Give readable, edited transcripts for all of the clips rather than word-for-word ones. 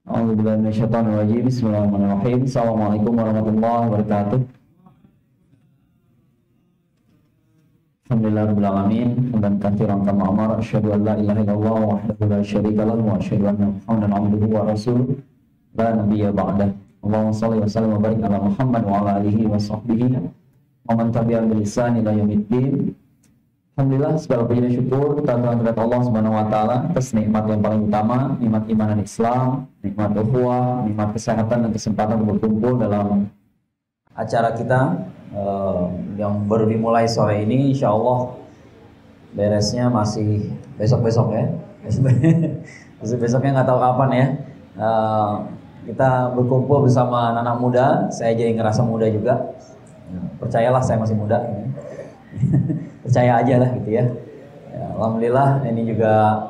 A'udzubillahi Bismillahirrahmanirrahim. Assalamualaikum warahmatullahi wabarakatuh. Alhamdulillahirabbil alamin. Hamdan katsiran kama amara. Asyhadu an la ilaha illallah wahdahu la syarika lahu wa asyhadu anna Muhammadan abduhu wa rasuluh. La nabiyya ba'dah. Allahumma shalli wa sallim wa barik ala Muhammad wa ala alihi wa sahbihi wa man tabi'ahum bi ihsan ila yaumiddin. Alhamdulillah, segala puji dan syukur kita terhadap Allah Subhanahu wa taala atas nikmat yang paling utama, nikmat iman dan Islam, nikmat ukhuwah, nikmat kesehatan dan kesempatan berkumpul dalam acara kita yang baru dimulai sore ini. Insya Allah beresnya masih besok-besok ya. Besoknya nggak tahu kapan ya. Kita berkumpul bersama anak muda, saya jadi ngerasa muda juga. Percayalah saya masih muda. Percaya aja lah gitu ya. Alhamdulillah ini juga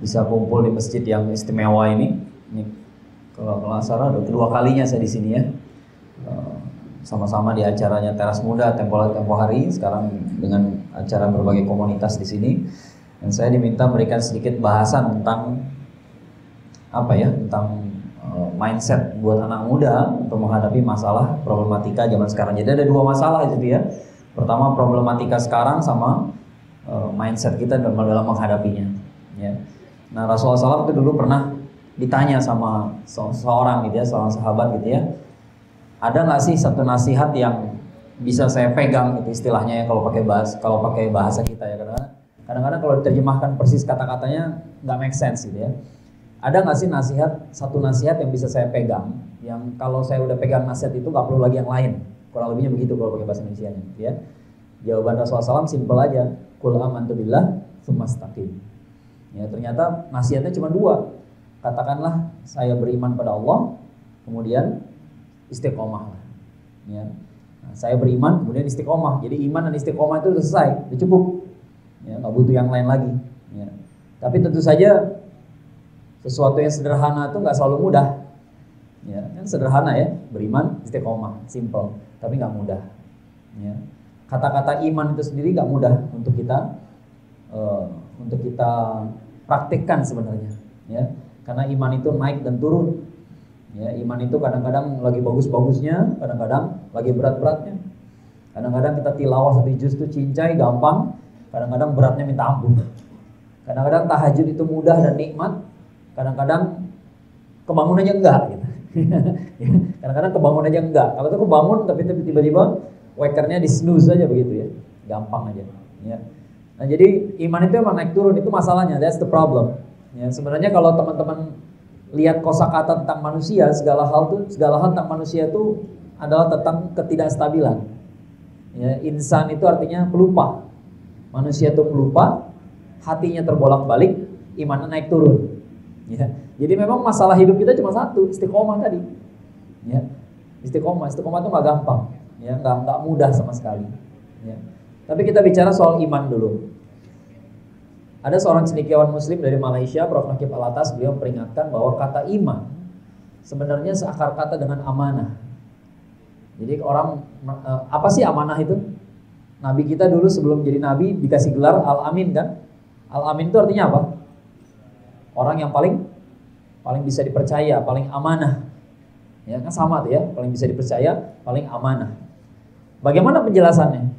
bisa kumpul di masjid yang istimewa ini. Ini kalau salah udah kedua kalinya saya di sini ya. Sama-sama di acaranya Teras Muda tempo hari, sekarang dengan acara berbagai komunitas di sini. Dan saya diminta memberikan sedikit bahasan tentang tentang mindset buat anak muda untuk menghadapi masalah problematika zaman sekarang. Jadi ada dua masalah itu ya. Pertama problematika sekarang sama mindset kita dalam menghadapinya. Ya. Nah Rasulullah SAW itu dulu pernah ditanya sama seorang gitu ya, seorang sahabat gitu ya. Ada nggak sih satu nasihat yang bisa saya pegang gitu istilahnya ya kalau pakai bahasa kita ya, kadang-kadang kalau diterjemahkan persis kata-katanya nggak make sense gitu ya. Ada nggak sih satu nasihat yang bisa saya pegang, yang kalau saya udah pegang nasihat itu nggak perlu lagi yang lain, kurang lebihnya begitu kalau pakai bahasa Indonesianya, ya. Jawaban Rasulullah SAW simpel aja, Qul amantu billah tsumma istaqim. Ya ternyata nasihatnya cuma dua, katakanlah saya beriman pada Allah, kemudian istiqomah. Ya, nah, saya beriman kemudian istiqomah, jadi iman dan istiqomah itu udah selesai, udah cukup, ya nggak butuh yang lain lagi. Ya. Tapi tentu saja sesuatu yang sederhana itu nggak selalu mudah, ya kan sederhana ya, beriman, istiqomah, simple, tapi nggak mudah. Ya. Kata-kata iman itu sendiri nggak mudah untuk kita praktikkan sebenarnya, ya, karena iman itu naik dan turun. Ya, iman itu kadang-kadang lagi bagus-bagusnya, kadang-kadang lagi berat-beratnya. Kadang-kadang kita tilawah satu juz itu cincai gampang, kadang-kadang beratnya minta ampun. Kadang-kadang tahajud itu mudah dan nikmat, kadang-kadang kebangunannya enggak gitu. Kadang-kadang kebangunannya enggak. Kalau itu kebangun tapi tiba-tiba wakernya di snooze aja begitu ya. Gampang aja, ya. Nah, jadi iman itu emang naik turun, itu masalahnya. That's the problem. Ya, sebenarnya kalau teman-teman lihat kosakata tentang manusia, segala hal tentang manusia itu adalah tentang ketidakstabilan. Ya, insan itu artinya pelupa. Manusia itu pelupa, hatinya terbolak-balik, imannya naik turun. Ya, jadi memang masalah hidup kita cuma satu, istiqomah tadi. Ya, istiqomah itu nggak gampang, ya, nggak mudah sama sekali. Ya. Tapi kita bicara soal iman dulu. Ada seorang cendekiawan Muslim dari Malaysia, Prof. Nakib Alatas, beliau peringatkan bahwa kata iman sebenarnya seakar kata dengan amanah. Jadi apa sih amanah itu? Nabi kita dulu sebelum jadi nabi dikasih gelar Al-Amin kan? Al-Amin itu artinya apa? Orang yang paling bisa dipercaya, paling amanah. Ya kan sama tuh ya, paling bisa dipercaya, paling amanah. Bagaimana penjelasannya?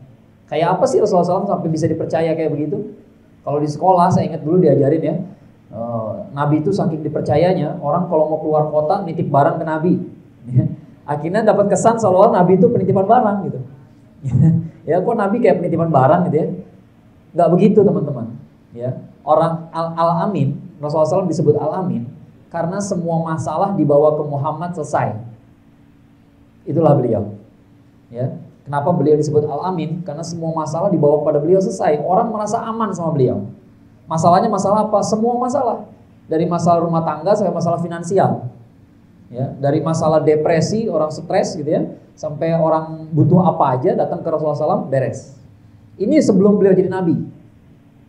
Kayak apa sih Rasulullah SAW sampai bisa dipercaya kayak begitu? Kalau di sekolah saya ingat dulu diajarin ya, Nabi itu saking dipercayanya, orang kalau mau keluar kota nitip barang ke Nabi. Akhirnya dapat kesan seolah Nabi itu penitipan barang gitu. Ya kok Nabi kayak penitipan barang gitu ya? Nggak begitu teman-teman. Ya, orang Al-Amin, Rasulullah SAW disebut Al-Amin karena semua masalah dibawa ke Muhammad selesai. Itulah beliau. Ya, kenapa beliau disebut Al-Amin? Karena semua masalah dibawa kepada beliau selesai. Orang merasa aman sama beliau. Masalahnya masalah apa? Semua masalah. Dari masalah rumah tangga sampai masalah finansial. Ya, dari masalah depresi, orang stres gitu ya, sampai orang butuh apa aja datang ke Rasulullah SAW beres. Ini sebelum beliau jadi nabi.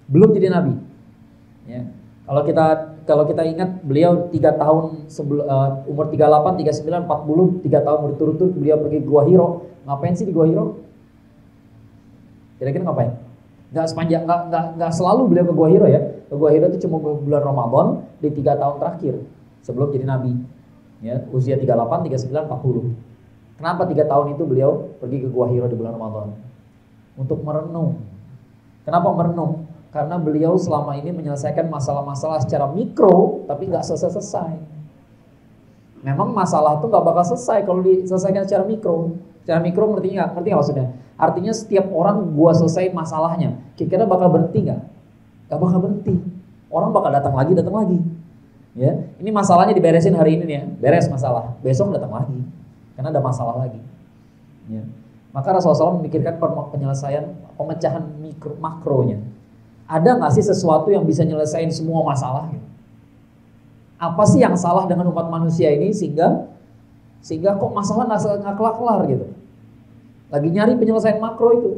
Belum jadi nabi. Ya. Kalau kita ingat beliau 3 tahun umur 38, 39, 40, 3 tahun berturut-turut beliau pergi ke Gua Hiro. Ngapain sih di Gua Hiro? Kira-kira ngapain? Nggak selalu beliau ke Gua Hira ya. Ke Gua Hira itu cuma bulan Ramadan di 3 tahun terakhir sebelum jadi nabi. Ya, usia 38, 39, 40. Kenapa 3 tahun itu beliau pergi ke Gua Hira di bulan Ramadan? Untuk merenung. Kenapa merenung? Karena beliau selama ini menyelesaikan masalah-masalah secara mikro, tapi nggak selesai. Memang masalah itu nggak bakal selesai kalau diselesaikan secara mikro. Secara mikro ngerti nggak maksudnya? Artinya setiap orang gua selesai masalahnya, kira-kira bakal berhenti nggak? Nggak bakal berhenti. Orang bakal datang lagi. Ya, ini masalahnya diberesin hari ini nih ya, beres masalah. Besok datang lagi, karena ada masalah lagi. Ya. Maka Rasulullah SAW memikirkan penyelesaian, pemecahan makronya. Ada nggak sih sesuatu yang bisa nyelesain semua masalah? Gitu? Apa sih yang salah dengan umat manusia ini sehingga kok masalah nggak kelar gitu? Lagi nyari penyelesaian makro itu.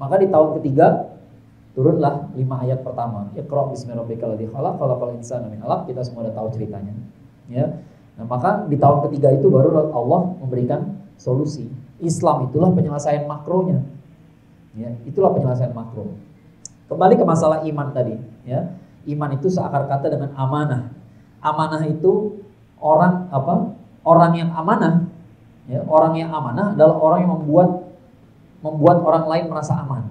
Maka di tahun ketiga turunlah 5 ayat pertama. Iqra bismi rabbikal ladzi khalaq, khalaqal insana min 'alaq. Kita semua udah tahu ceritanya. Ya. Nah, maka di tahun ketiga itu baru Allah memberikan solusi. Islam itulah penyelesaian makronya. Ya, itulah penyelesaian makro. Kembali ke masalah iman tadi, ya. Iman itu seakar kata dengan amanah. Amanah itu orang yang amanah. Ya, orang yang amanah adalah orang yang membuat orang lain merasa aman.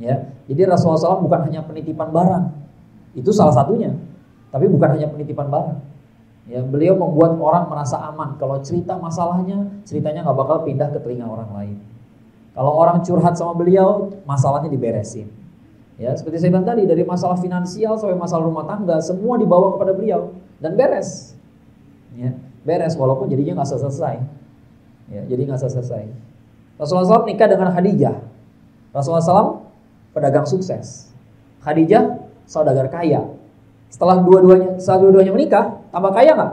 Ya. Jadi Rasulullah SAW bukan hanya penitipan barang. Itu salah satunya. Tapi bukan hanya penitipan barang. Ya, beliau membuat orang merasa aman. Kalau cerita masalahnya, ceritanya nggak bakal pindah ke telinga orang lain. Kalau orang curhat sama beliau, masalahnya diberesin. Ya, seperti saya bilang tadi, dari masalah finansial sampai masalah rumah tangga, semua dibawa kepada beliau dan beres. Ya, beres walaupun jadinya nggak selesai. Ya, jadi nggak selesai. Rasulullah SAW nikah dengan Khadijah. Rasulullah SAW pedagang sukses. Khadijah saudagar kaya. Setelah dua-duanya menikah, tambah kaya nggak?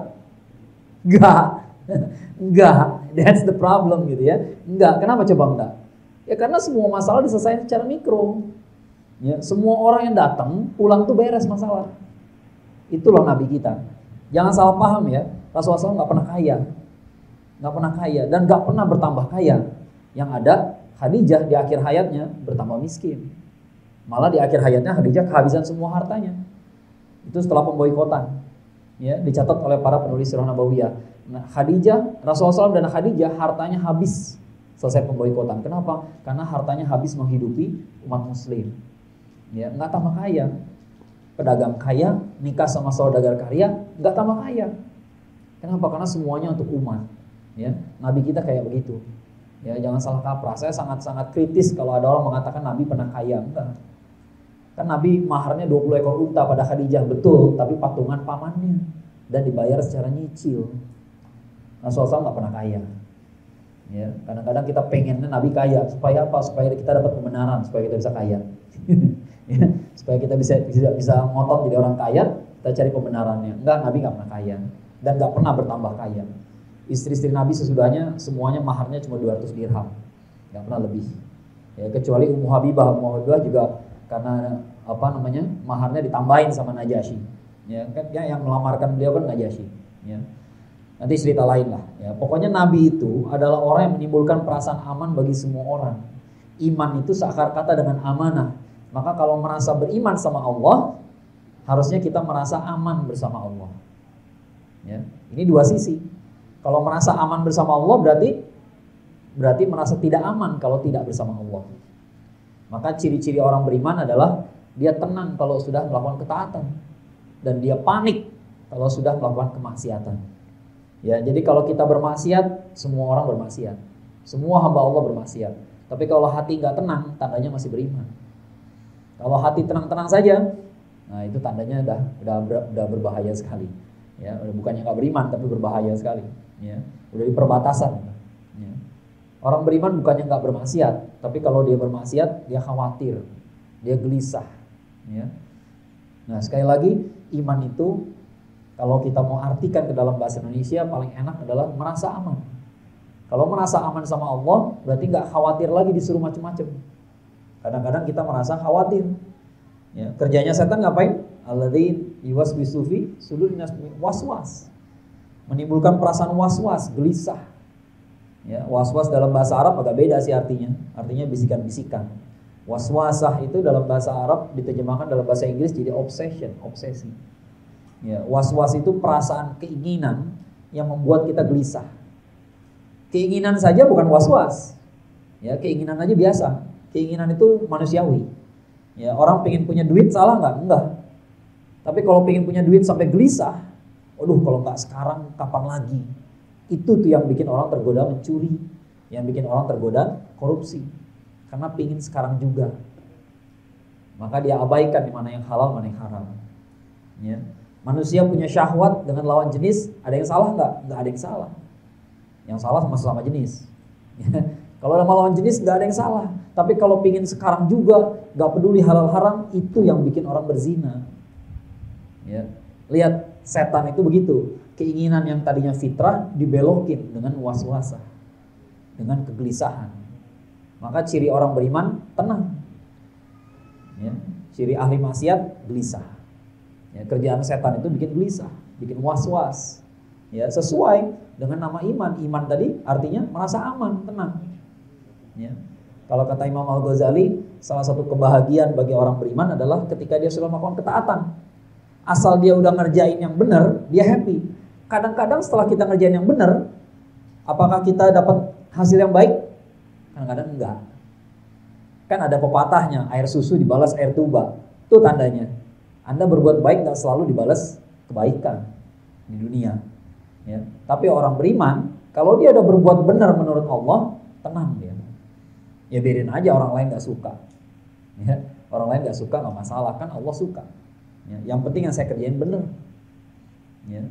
Enggak. That's the problem gitu ya. Enggak. Kenapa coba enggak? Ya karena semua masalah diselesaikan secara mikro. Ya, semua orang yang datang pulang tuh beres masalah. Itulah Nabi kita. Jangan salah paham ya. Rasulullah SAW nggak pernah kaya, dan nggak pernah bertambah kaya. Yang ada Khadijah di akhir hayatnya bertambah miskin. Malah di akhir hayatnya Khadijah kehabisan semua hartanya. Itu setelah pemboikotan. Ya, dicatat oleh para penulis Sirah Nabawiyah. Nah, Rasulullah SAW dan Khadijah hartanya habis selesai pemboikotan. Kenapa? Karena hartanya habis menghidupi umat muslim. Ya, nggak tambah kaya. Pedagang kaya nikah sama saudagar kaya, nggak tambah kaya. Kenapa? Karena semuanya untuk umat. Ya, Nabi kita kayak begitu. Ya, jangan salah kaprah. Saya sangat kritis kalau ada orang mengatakan Nabi pernah kaya. Enggak. Kan Nabi maharnya 20 ekor unta pada Khadijah, betul, tapi patungan pamannya dan dibayar secara nyicil. Rasulullah SAW nggak pernah kaya. Ya, kadang-kadang kita pengennya Nabi kaya supaya apa? Supaya kita dapat kebenaran, supaya kita bisa kaya. Ya, supaya kita bisa ngotot jadi orang kaya, kita cari kebenarannya. Enggak, Nabi nggak pernah kaya dan nggak pernah bertambah kaya. Istri-istri Nabi sesudahnya semuanya maharnya cuma 200 dirham, nggak pernah lebih. Ya, kecuali Ummu Habibah juga karena maharnya ditambahin sama Najasyi. Ya kan, ya, yang melamarkan beliau kan Najasyi. Ya. Nanti cerita lain lah. Ya, pokoknya Nabi itu adalah orang yang menimbulkan perasaan aman bagi semua orang. Iman itu seakar kata dengan amanah. Maka kalau merasa beriman sama Allah, harusnya kita merasa aman bersama Allah. Ya, ini dua sisi. Kalau merasa aman bersama Allah berarti merasa tidak aman kalau tidak bersama Allah. Maka ciri-ciri orang beriman adalah dia tenang kalau sudah melakukan ketaatan dan dia panik kalau sudah melakukan kemaksiatan. Ya, jadi kalau kita bermaksiat, semua orang bermaksiat. Semua hamba Allah bermaksiat. Tapi kalau hati nggak tenang, tandanya masih beriman. Kalau hati tenang-tenang saja, nah itu tandanya udah berbahaya sekali. Ya, bukannya nggak beriman tapi berbahaya sekali. Ya, udah di perbatasan. Ya. Orang beriman bukannya nggak bermaksiat, tapi kalau dia bermaksiat dia khawatir, dia gelisah. Ya. Nah sekali lagi iman itu kalau kita mau artikan ke dalam bahasa Indonesia paling enak adalah merasa aman. Kalau merasa aman sama Allah berarti nggak khawatir lagi disuruh macam-macam. Kadang-kadang kita merasa khawatir. Ya, kerjanya setan ngapain? Alladzi yuwaswisu fi sudurin nas, waswas. Menimbulkan perasaan was-was, gelisah. Ya, was-was dalam bahasa Arab agak beda sih artinya. Artinya bisikan-bisikan. Waswasah itu dalam bahasa Arab diterjemahkan dalam bahasa Inggris jadi obsession, obsesi. Ya, waswas itu perasaan keinginan yang membuat kita gelisah. Keinginan saja bukan waswas. Ya, keinginan aja biasa. Keinginan itu manusiawi. Ya, orang pengen punya duit salah nggak? Enggak. Tapi kalau pengen punya duit sampai gelisah, aduh kalau nggak sekarang kapan lagi? Itu tuh yang bikin orang tergoda mencuri, yang bikin orang tergoda korupsi. Karena pengen sekarang juga. Maka dia abaikan mana yang halal, mana yang haram. Ya. Manusia punya syahwat dengan lawan jenis, ada yang salah nggak? Nggak ada yang salah. Yang salah sama jenis. Ya. Kalau sama lawan jenis nggak ada yang salah. Tapi kalau pengen sekarang juga, nggak peduli halal haram, itu yang bikin orang berzina. Ya. Lihat setan itu begitu. Keinginan yang tadinya fitrah dibelokin dengan waswasah, dengan kegelisahan. Maka ciri orang beriman tenang. Ya. Ciri ahli maksiat gelisah. Ya, kerjaan setan itu bikin gelisah, bikin was-was. Ya, sesuai dengan nama iman. Iman tadi artinya merasa aman, tenang. Ya. Kalau kata Imam Al-Ghazali, salah satu kebahagiaan bagi orang beriman adalah ketika dia sudah melakukan ketaatan. Asal dia udah ngerjain yang benar, dia happy. Kadang-kadang setelah kita ngerjain yang benar, apakah kita dapat hasil yang baik? Kadang-kadang enggak. Kan ada pepatahnya, air susu dibalas air tuba. Itu tandanya Anda berbuat baik gak selalu dibalas kebaikan di dunia. Ya. Tapi orang beriman, kalau dia udah berbuat benar menurut Allah, tenang dia. Ya biarin aja orang lain gak suka. Ya. Orang lain gak suka gak masalah, kan Allah suka. Ya. Yang penting yang saya kerjain benar. Ya.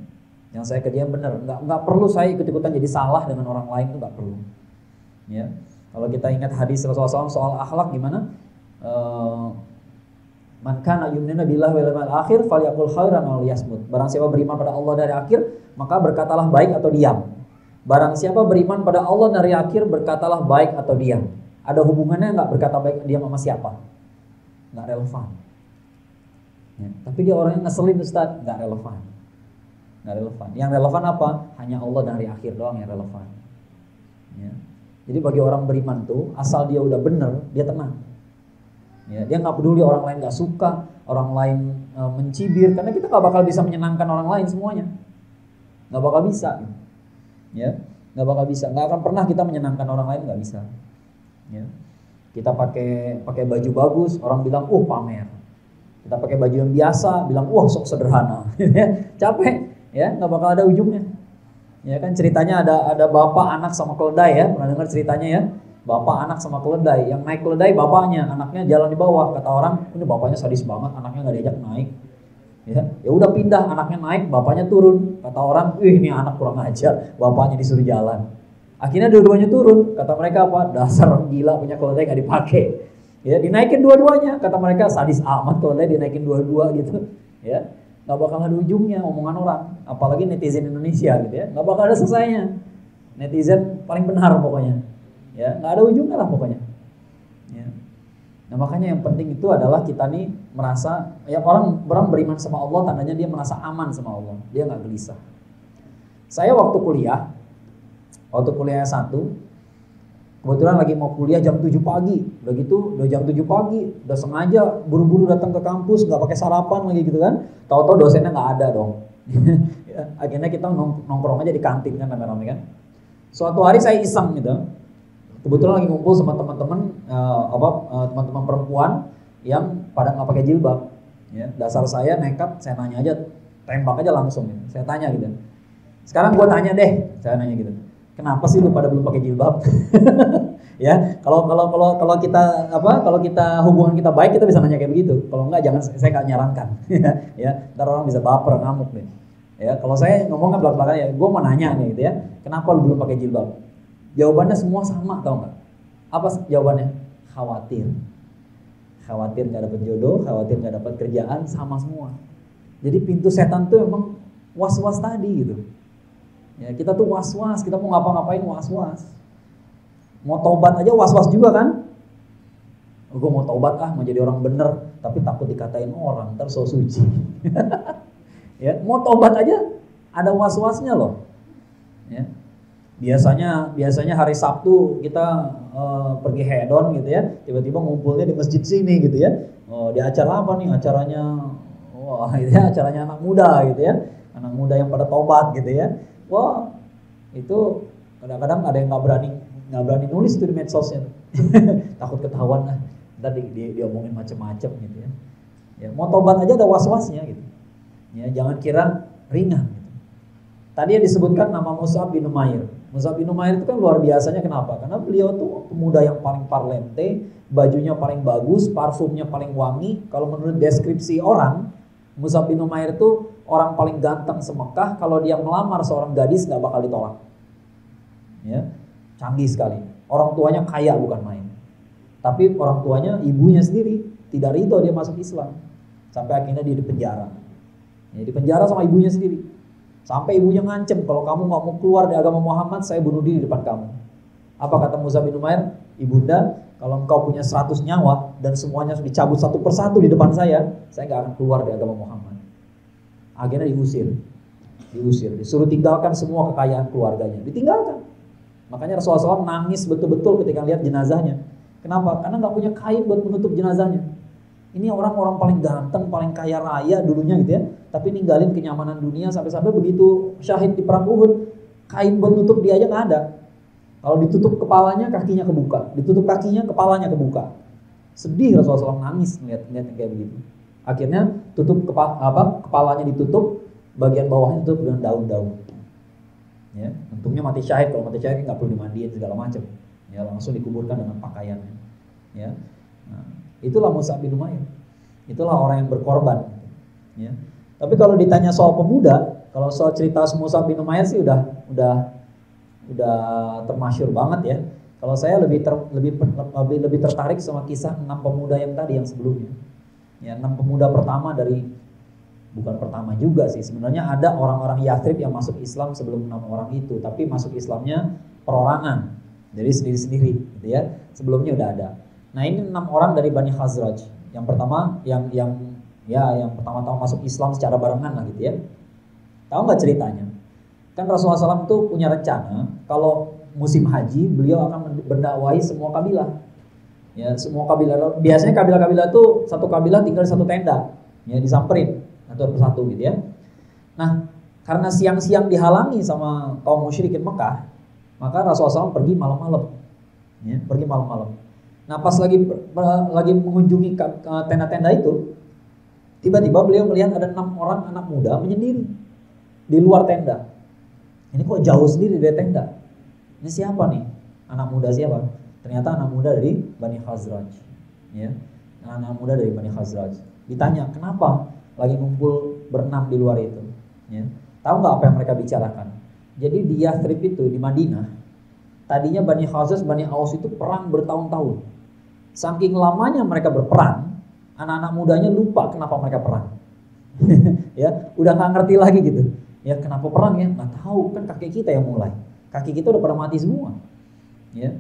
Yang saya kerjain benar. Nggak perlu saya ikut-ikutan jadi salah dengan orang lain, itu gak perlu. Ya. Kalau kita ingat hadis Rasulullah SAW soal akhlak gimana? Man kana yu'minu billahi wal yawmil akhir falyaqul khairan aw liyasmut. Barang siapa beriman pada Allah dari akhir, maka berkatalah baik atau diam. Barang siapa beriman pada Allah dari akhir, berkatalah baik atau diam. Ada hubungannya enggak berkata baik diam sama siapa? Enggak relevan. Ya, tapi dia orangnya ngeselin Ustaz, enggak relevan. Enggak relevan. Yang relevan apa? Hanya Allah dari akhir doang yang relevan. Ya. Jadi bagi orang beriman tuh, asal dia udah benar, dia tenang. Ya, dia nggak peduli orang lain nggak suka, orang lain mencibir, karena kita nggak bakal bisa menyenangkan orang lain semuanya, nggak bakal bisa, ya, nggak bakal bisa, nggak akan pernah kita menyenangkan orang lain, nggak bisa. Ya. Kita pakai baju bagus, orang bilang, pamer. Kita pakai baju yang biasa, bilang, sok sederhana, capek, ya, nggak bakal ada ujungnya. Ya kan ceritanya ada bapak anak sama keledai ya, pernah dengar ceritanya ya? Bapak anak sama keledai, yang naik keledai bapaknya, anaknya jalan di bawah. Kata orang, ini bapaknya sadis banget, anaknya nggak diajak naik. Ya udah pindah, anaknya naik, bapaknya turun. Kata orang, ini anak kurang ajar, bapaknya disuruh jalan. Akhirnya dua-duanya turun. Kata mereka apa? Dasar gila punya keledai nggak dipakai. Ya dinaikin dua-duanya. Kata mereka sadis amat keledai dinaikin dua-dua gitu. Ya nggak bakal ada ujungnya omongan orang. Apalagi netizen Indonesia gitu ya, nggak bakal ada selesainya. Netizen paling benar pokoknya. Ya, nggak ada ujungnya lah pokoknya. Ya. Nah makanya yang penting itu adalah kita nih merasa, ya orang beriman sama Allah tandanya dia merasa aman sama Allah, dia nggak gelisah. Saya waktu kuliah S1, kebetulan lagi mau kuliah jam 7 pagi, udah jam 7 pagi, udah sengaja buru-buru datang ke kampus, nggak pakai sarapan lagi gitu kan, tahu-tahu dosennya nggak ada dong. Ya, akhirnya kita nongkrong aja di kantin kan rame-rame kan. Suatu hari saya iseng gitu. Kebetulan lagi ngumpul sama teman-teman teman-teman perempuan yang pada nggak pakai jilbab. Ya, dasar saya nekat, saya nanya aja, tembak aja langsung. Ya. Saya tanya gitu. Sekarang gue tanya deh, saya nanya gitu. Kenapa sih lu pada belum pakai jilbab? Ya, kalau kita hubungan kita baik kita bisa nanya kayak begitu. Kalau enggak jangan, saya nggak nyarankan. Ya, ntar orang bisa baper, ngamuk deh. Ya, kalau saya ngomong kan belak-belakan ya, gue mau nanya nih gitu ya, kenapa lu belum pakai jilbab? Jawabannya semua sama, tau gak? Apa jawabannya? Khawatir gak dapat jodoh, khawatir gak dapat kerjaan, sama semua. Jadi pintu setan tuh emang was-was tadi gitu. Ya, kita tuh was-was, kita mau ngapa-ngapain was-was. Mau tobat aja was-was juga kan? Gue mau tobat mau jadi orang bener, tapi takut dikatain orang, ntar so suci. Ya, mau tobat aja ada was-wasnya loh. Ya. Biasanya hari Sabtu kita pergi hedon gitu ya, tiba-tiba ngumpulnya di masjid sini gitu ya. Di acara apa nih? Acaranya gitu ya, acaranya anak muda gitu ya. Anak muda yang pada tobat gitu ya. Wah, itu kadang-kadang ada yang nggak berani nulis tuh di medsosnya. Takut ketahuan lah. Ntar diomongin macem-macem gitu ya. Ya, mau tobat aja ada was-wasnya gitu. Ya, jangan kira ringan. Gitu. Tadi yang disebutkan nama Mus'ab bin Umair. Mus'ab bin Umair itu kan luar biasanya, kenapa? Karena beliau tuh pemuda yang paling parlente, bajunya paling bagus, parfumnya paling wangi. Kalau menurut deskripsi orang, Mus'ab bin Umair itu orang paling ganteng se-Mekah. Kalau dia melamar seorang gadis nggak bakal ditolak. Ya, canggih sekali. Orang tuanya kaya bukan main. Tapi orang tuanya, ibunya sendiri tidak ridho dia masuk Islam. Sampai akhirnya dia dipenjara. Ya, dipenjara sama ibunya sendiri. Sampai ibunya ngancem, kalau kamu nggak mau keluar dari agama Muhammad, saya bunuh diri di depan kamu. Apa kata Mus'ab bin Umair? Ibunda, kalau engkau punya 100 nyawa dan semuanya dicabut satu persatu di depan saya nggak akan keluar dari agama Muhammad. Akhirnya diusir, disuruh tinggalkan semua kekayaan keluarganya, ditinggalkan. Makanya Rasulullah SAW nangis betul-betul ketika lihat jenazahnya. Kenapa? Karena nggak punya kain buat menutup jenazahnya. Ini orang-orang paling ganteng, paling kaya raya dulunya gitu ya, tapi ninggalin kenyamanan dunia sampai-sampai begitu syahid di perang Uhud, kain buat nutup dia aja nggak ada. Kalau ditutup kepalanya, kakinya kebuka. Ditutup kakinya, kepalanya kebuka. Sedih Rasulullah SAW nangis ngeliat kayak begitu. Akhirnya kepalanya ditutup, bagian bawahnya ditutup dengan daun-daun. Ya, untungnya mati syahid. Kalau mati syahid nggak perlu dimandiin segala macam. Ya, langsung dikuburkan dengan pakaiannya. Ya. Nah, itulah Mus'ab bin Umair. Itulah orang yang berkorban. Ya. Tapi kalau ditanya soal pemuda, kalau soal cerita Mus'ab bin Umair sih udah termasyhur banget ya. Kalau saya lebih tertarik sama kisah 6 pemuda yang tadi yang sebelumnya. Ya, 6 pemuda pertama bukan pertama juga sih. Sebenarnya ada orang-orang Yathrib yang masuk Islam sebelum 6 orang itu, tapi masuk Islamnya perorangan. Jadi sendiri-sendiri gitu ya. Sebelumnya udah ada. Nah, ini 6 orang dari Bani Khazraj. Yang pertama yang pertama-tama masuk Islam secara barengan lah gitu ya. Tahu nggak ceritanya? Kan Rasulullah SAW tuh punya rencana kalau musim haji beliau akan mendakwahi semua kabilah. Ya, semua kabilah. Biasanya kabilah-kabilah tuh satu kabilah tinggal di satu tenda, ya disamperin satu persatu gitu ya. Nah, karena siang-siang dihalangi sama kaum musyrikin Mekah, maka Rasulullah SAW pergi malam-malam. Ya, pergi malam-malam. Nah, pas lagi mengunjungi tenda-tenda itu, tiba-tiba beliau melihat ada 6 orang anak muda menyendiri di luar tenda. Ini kok jauh sendiri dari tenda? Ini siapa nih? Anak muda siapa? Ternyata anak muda dari Bani Khazraj. Ya, anak muda dari Bani Khazraj. Ditanya, kenapa lagi ngumpul berenam di luar itu? Ya. Tahu nggak apa yang mereka bicarakan? Jadi di Yathrib itu, di Madinah, tadinya Bani Khazraj, Bani Aus itu perang bertahun-tahun. Saking lamanya mereka berperang, anak-anak mudanya lupa kenapa mereka perang. Ya, udah nggak ngerti lagi gitu. Ya, kenapa perang ya? Nggak tahu, kan kakek kita yang mulai. Kakek kita udah pada mati semua. Ya,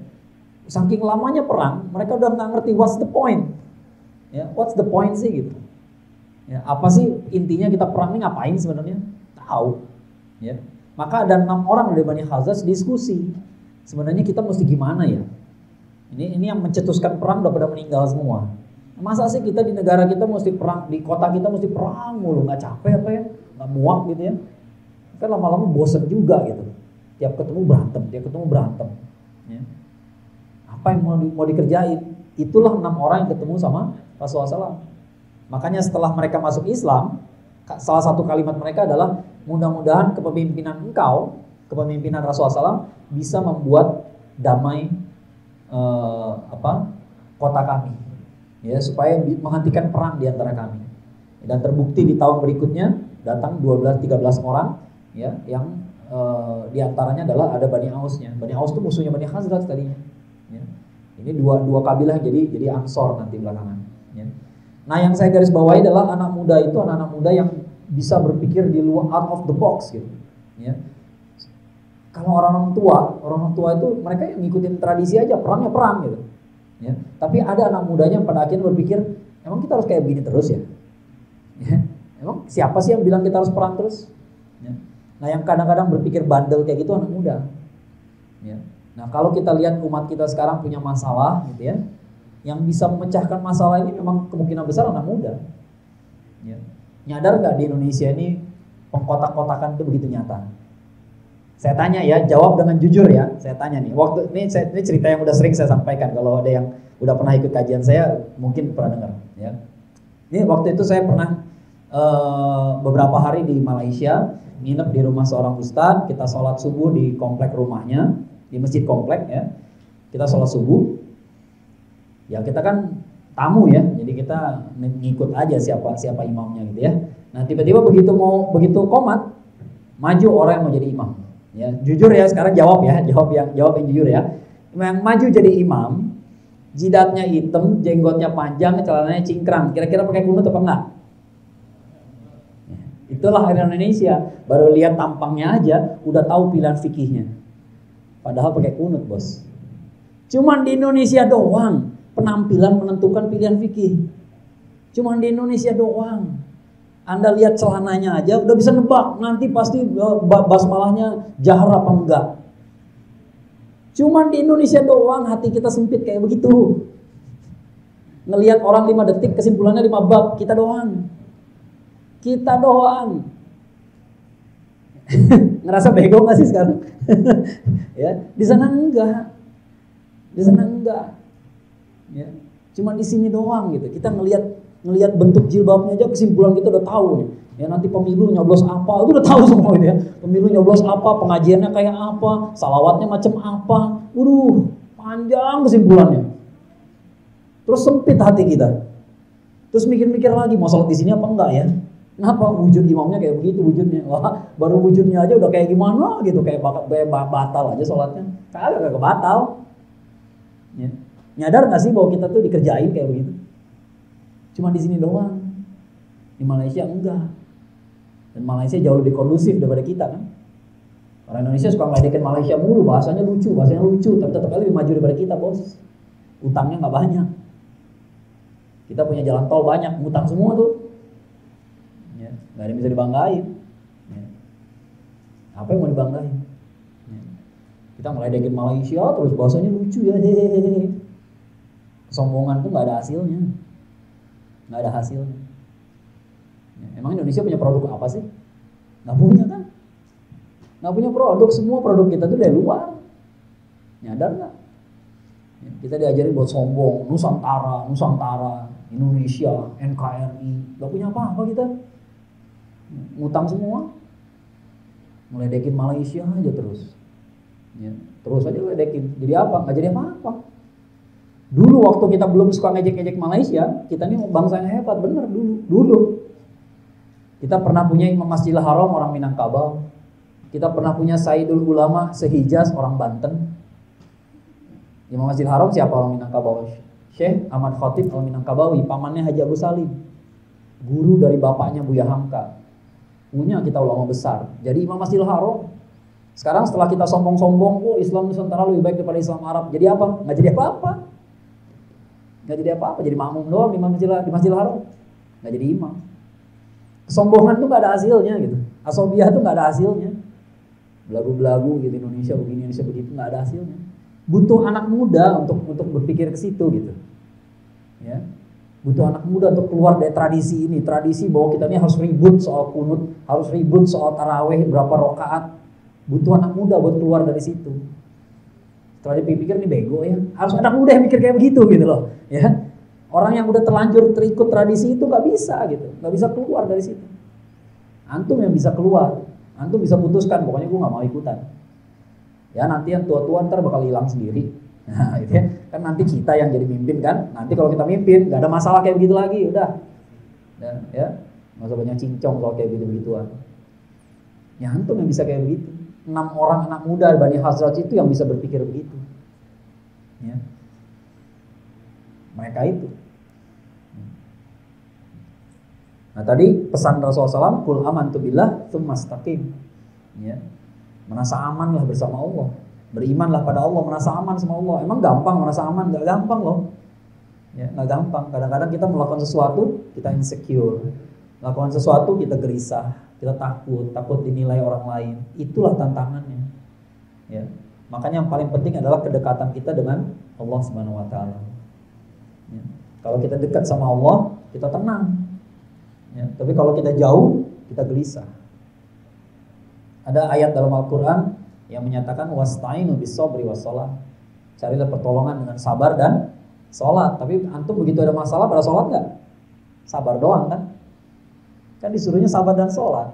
saking lamanya perang, mereka udah nggak ngerti what's the point. Ya, what's the point sih gitu. Ya, apa sih intinya kita perang ini ngapain sebenarnya? Tahu. Ya, maka ada 6 orang dari Bani Khazraj diskusi. Sebenarnya kita mesti gimana ya? Ini yang mencetuskan perang udah pada meninggal semua. Masa sih kita di negara kita mesti perang, di kota kita mesti perang mulu, nggak capek apa ya? Nggak muak gitu ya? Kan lama-lama bosen juga gitu. Tiap ketemu berantem. Ya. Apa yang mau dikerjain? Itulah 6 orang yang ketemu sama Rasulullah SAW. Makanya setelah mereka masuk Islam, salah satu kalimat mereka adalah mudah-mudahan kepemimpinan kepemimpinan Rasulullah SAW bisa membuat damai kota kami, ya, supaya menghentikan perang di antara kami. Dan terbukti di tahun berikutnya datang 12-13 orang, ya, yang di antaranya adalah ada Bani Ausnya. Bani Aus itu musuhnya Bani Khazraj tadinya. Ya. Ini dua kabilah jadi Ansor nanti belakangan. Ya. Nah, yang saya garis bawahi adalah anak muda yang bisa berpikir di luar, out of the box gitu. Ya. Kalau orang tua itu mereka yang ngikutin tradisi aja, perangnya perang gitu. Ya. Tapi ada anak mudanya yang pada akhirnya berpikir, emang kita harus kayak begini terus ya? Ya. Emang siapa sih yang bilang kita harus perang terus? Ya. Nah, yang kadang-kadang berpikir bandel kayak gitu anak muda. Ya. Nah, kalau kita lihat umat kita sekarang punya masalah gitu ya, yang bisa memecahkan masalah ini memang kemungkinan besar anak muda. Ya. Nyadar nggak di Indonesia ini pengkotak-kotakan itu begitu nyata? Saya tanya ya, jawab dengan jujur ya. Saya tanya nih, ini cerita yang udah sering saya sampaikan. Kalau ada yang udah pernah ikut kajian saya, mungkin pernah dengar. Ya. Ini waktu itu saya pernah beberapa hari di Malaysia, nginep di rumah seorang ustadz. Kita sholat subuh di komplek rumahnya, di masjid komplek ya. Kita sholat subuh. Ya kita kan tamu ya, jadi kita ngikut aja siapa imamnya gitu ya. Nah tiba-tiba begitu komat, maju orang yang mau jadi imam. Ya jujur ya, sekarang jawab yang jujur ya. Yang maju jadi imam, jidatnya hitam, jenggotnya panjang, celananya cingkrang. Kira-kira pakai kunut apa enggak? Ya, itulah Indonesia. Baru lihat tampangnya aja, udah tahu pilihan fikihnya. Padahal pakai kunut bos. Cuman di Indonesia doang penampilan menentukan pilihan fikih. Cuman di Indonesia doang. Anda lihat celananya aja udah bisa nebak nanti pasti basmalahnya jahar apa enggak. Cuman di Indonesia doang hati kita sempit kayak begitu. Ngelihat orang 5 detik kesimpulannya 5 bab, kita doang. Kita doang. Ngerasa bego gak sih sekarang? Ya, di sana enggak. Di sana enggak. Ya, cuma di sini doang gitu. Kita ngelihat bentuk jilbabnya aja kesimpulan kita udah tahu nih. Ya nanti pemilu nyoblos apa, itu udah tahu semua gitu ya. Pemilu nyoblos apa, pengajiannya kayak apa, salawatnya macam apa. Waduh, panjang kesimpulannya. Terus sempit hati kita. Terus mikir-mikir lagi mau sholat di sini apa enggak ya? Kenapa wujud imamnya kayak begitu wujudnya? Wah, baru wujudnya aja udah kayak gimana gitu, kayak batal aja sholatnya. Kagak batal. Ya. Nyadar nggak sih bahwa kita tuh dikerjain kayak begitu? Cuma di sini doang. Di Malaysia enggak. Dan Malaysia jauh lebih kondusif daripada kita kan. Orang Indonesia suka ngeledekin Malaysia mulu, bahasanya lucu, tapi tetap lebih maju daripada kita bos. Utangnya nggak banyak. Kita punya jalan tol banyak, ngutang semua tuh. Ya, nggak ada yang bisa dibanggain. Ya. Apa yang mau dibanggain? Ya. Kita ngeledekin Malaysia terus bahasanya lucu ya, hehehe. Kesombongan tuh nggak ada hasilnya. Nggak ada hasilnya. Ya, emang Indonesia punya produk apa sih? Nggak punya kan? Nggak punya produk, semua produk kita tuh dari luar. Nyadar nggak? Ya, kita diajarin buat sombong, Nusantara, Indonesia, NKRI. Nggak punya apa-apa kita. Ngutang semua. Ngeledekin Malaysia aja terus. Ya, terus aja ngeledekin. Jadi apa? Nggak jadi apa-apa. Dulu waktu kita belum suka ngejek-ngejek Malaysia, kita ini bangsa yang hebat, bener dulu. Kita pernah punya Imam Masjidil Haram orang Minangkabau. Kita pernah punya Sayyidul Ulama se-Hijaz orang Banten. Imam Masjidil Haram siapa orang Minangkabau? Syekh Ahmad Khatib Al-Minangkabawi, pamannya Haji Agus Salim. Guru dari bapaknya Buya Hamka. Punya kita ulama besar. Jadi Imam Masjidil Haram. Sekarang setelah kita sombong-sombong, Islam Nusantara lebih baik daripada Islam Arab. Jadi apa? Nggak jadi apa-apa. Jadi makmum doang di Masjidil Haram. Nggak jadi imam. Kesombongan tuh nggak ada hasilnya gitu. Asobiah tuh nggak ada hasilnya. Belagu-belagu gitu, Indonesia begini, Indonesia begitu, nggak ada hasilnya. Butuh anak muda untuk berpikir ke situ gitu. Ya. Butuh anak muda untuk keluar dari tradisi ini. Tradisi bahwa kita ini harus ribut soal kunut, harus ribut soal taraweh berapa rakaat. Butuh anak muda buat keluar dari situ. Setelah dipikir ini bego ya, harus anak muda yang mikir kayak begitu gitu loh, ya. Orang yang udah terlanjur terikut tradisi itu nggak bisa gitu, nggak bisa keluar dari situ. Antum yang bisa keluar, antum bisa putuskan, pokoknya gue nggak mau ikutan. Ya nanti yang tua-tua ntar bakal hilang sendiri. Nah, gitu ya. Kan nanti kita yang jadi mimpin kan, nanti kalau kita mimpin nggak ada masalah kayak begitu lagi, udah. Ya, nggak usah banyak cincong kalau kayak gitu-begituan. Ya antum yang bisa kayak begitu. 6 orang anak muda Bani Hazraj itu yang bisa berpikir begitu. Ya. Mereka itu. Nah tadi pesan Rasulullah SAW, Qul amantu billah tsumma istaqim. Ya. Merasa amanlah bersama Allah. Berimanlah pada Allah, merasa aman sama Allah. Emang gampang merasa aman? Gak gampang loh. Ya, gak gampang. Kadang-kadang kita melakukan sesuatu, kita insecure. Melakukan sesuatu, kita gelisah. Kita takut dinilai orang lain. Itulah tantangannya. Ya. Makanya yang paling penting adalah kedekatan kita dengan Allah Subhanahu wa taala. Ya. Kalau kita dekat sama Allah, kita tenang. Ya. Tapi kalau kita jauh, kita gelisah. Ada ayat dalam Al-Qur'an yang menyatakan wasta'inu bis-sabri was-shalah. Carilah pertolongan dengan sabar dan sholat. Tapi antum begitu ada masalah pada sholat nggak? Sabar doang kan? Kan disuruhnya sabar dan sholat.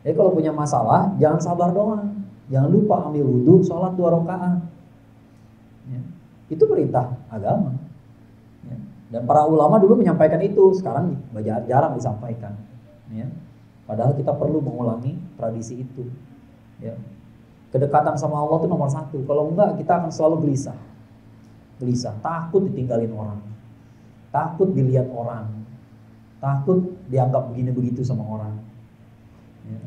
Jadi kalau punya masalah jangan sabar doang. Jangan lupa ambil wudhu, sholat 2 rakaat. Ya. Itu perintah agama. Ya. Dan para ulama dulu menyampaikan itu, sekarang jarang disampaikan. Ya. Padahal kita perlu mengulangi tradisi itu. Ya. Kedekatan sama Allah itu nomor 1. Kalau enggak, kita akan selalu gelisah. Gelisah, takut ditinggalin orang, takut dilihat orang, takut dianggap begini begitu sama orang. Ya.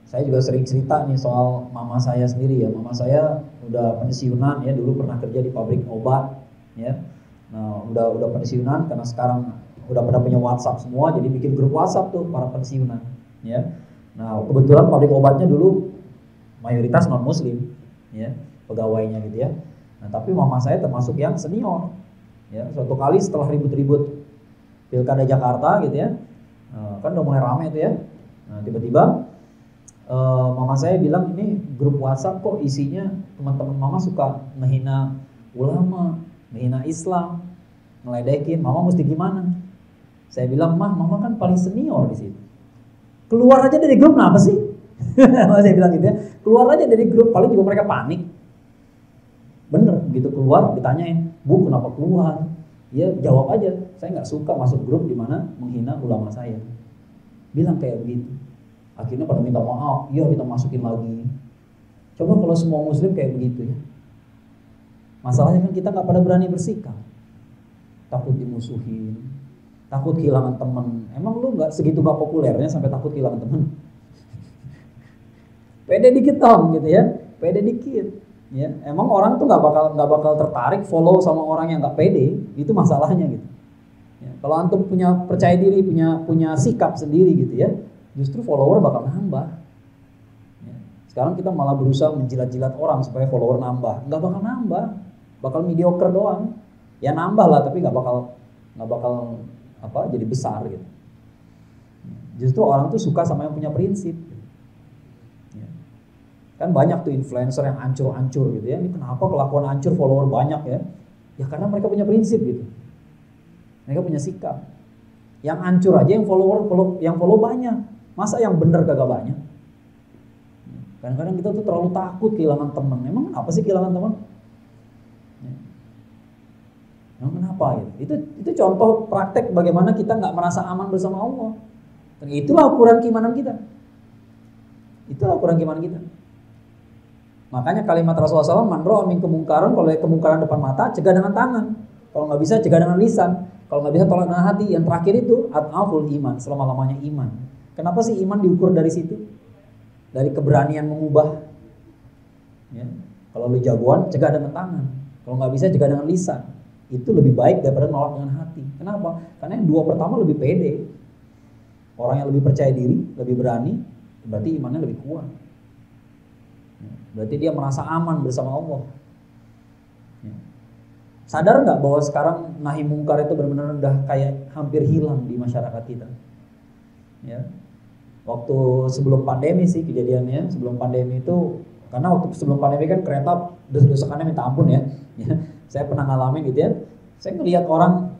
Saya juga sering cerita nih soal mama saya sendiri ya. Mama saya udah pensiunan ya, dulu pernah kerja di pabrik obat ya. Nah, udah pensiunan karena sekarang udah pada punya WhatsApp semua, jadi bikin grup WhatsApp tuh para pensiunan ya. Nah, kebetulan pabrik obatnya dulu mayoritas non muslim ya, pegawainya gitu ya. Nah, tapi mama saya termasuk yang senior ya. Suatu kali setelah ribut-ribut Pilkada Jakarta gitu ya, kan udah mulai rame itu ya. Nah, tiba-tiba mama saya bilang, ini grup WhatsApp kok isinya teman-teman mama suka menghina ulama, menghina Islam, ngeledekin. Mama mesti gimana? Saya bilang, mama kan paling senior di situ. Keluar aja dari grup, kenapa sih? Saya bilang gitu ya. Keluar aja dari grup, paling juga mereka panik. Bener, begitu keluar ditanyain, Bu kenapa keluar? Ya jawab aja, saya nggak suka masuk grup di mana menghina ulama saya. Bilang kayak begitu. Akhirnya pada minta maaf, iya kita masukin lagi. Coba kalau semua muslim kayak begitu ya. Masalahnya kan kita nggak pada berani bersikap. Takut dimusuhin, takut kehilangan teman. Emang lu nggak segitu gak populernya sampai takut kehilangan teman? Pede dikit dong gitu ya, pede dikit. Ya, emang orang tuh nggak bakal tertarik follow sama orang yang nggak pede, itu masalahnya gitu. Ya, kalau antum punya percaya diri, punya sikap sendiri gitu ya, justru follower bakal nambah. Ya, sekarang kita malah berusaha menjilat-jilat orang supaya follower nambah, nggak bakal nambah, bakal mediocre doang. Ya nambah lah, tapi nggak bakal jadi besar gitu. Justru orang tuh suka sama yang punya prinsip. Kan banyak tuh influencer yang hancur-hancur gitu ya. Ini kenapa kelakuan hancur follower banyak ya? Ya karena mereka punya prinsip gitu. Mereka punya sikap. Yang hancur aja yang follow banyak. Masa yang benar kagak banyak? Kadang-kadang kita tuh terlalu takut kehilangan teman. Emang kenapa sih kehilangan teman? Emang kenapa gitu? Itu contoh praktek bagaimana kita nggak merasa aman bersama Allah. Dan itulah ukuran keimanan kita. Itulah ukuran keimanan kita. Makanya kalimat Rasulullah SAW, man ra'a minkum mungkaran, kalau kemungkaran depan mata, cegah dengan tangan. Kalau nggak bisa, cegah dengan lisan. Kalau nggak bisa, tolak dengan hati. Yang terakhir itu ad'aful iman, selama-lamanya iman. Kenapa sih iman diukur dari situ? Dari keberanian mengubah. Ya. Kalau lu jagoan, cegah dengan tangan. Kalau nggak bisa, cegah dengan lisan. Itu lebih baik daripada nolak dengan hati. Kenapa? Karena yang dua pertama lebih pede. Orang yang lebih percaya diri, lebih berani, berarti imannya lebih kuat. Berarti dia merasa aman bersama Allah. Ya. Sadar nggak bahwa sekarang nahi mungkar itu benar-benar udah kayak hampir hilang di masyarakat kita. Ya. Waktu sebelum pandemi sih kejadiannya. Sebelum pandemi itu, karena waktu sebelum pandemi kan kereta desakannya minta ampun ya. Ya. Saya pernah ngalamin gitu ya. Saya ngelihat orang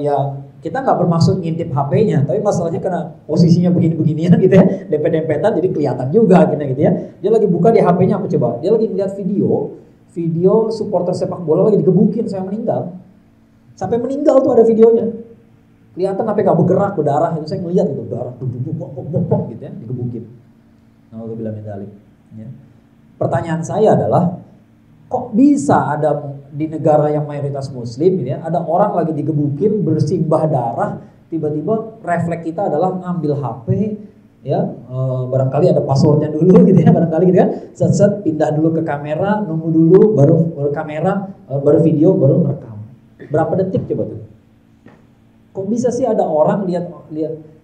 ya kita nggak bermaksud ngintip HP-nya, tapi masalahnya karena posisinya begini-beginian gitu ya, dempet-dempetan jadi kelihatan juga gitu ya. Dia lagi buka di HP-nya apa coba? Dia lagi ngeliat video supporter sepak bola lagi digebukin saya meninggal. Sampai meninggal tuh ada videonya. Kelihatan sampai nggak bergerak, berdarah itu saya ngeliat itu darah bok gitu ya, digebukin. Nah, gue bilang medali. Ya. Pertanyaan saya adalah, kok bisa ada di negara yang mayoritas muslim gitu ya, ada orang lagi digebukin bersimbah darah, tiba-tiba refleks kita adalah ngambil HP ya, barangkali ada passwordnya dulu gitu ya, barangkali gitu ya, set pindah dulu ke kamera, nunggu dulu baru kamera, baru video, baru merekam. Berapa detik coba tuh? Kok bisa sih ada orang lihat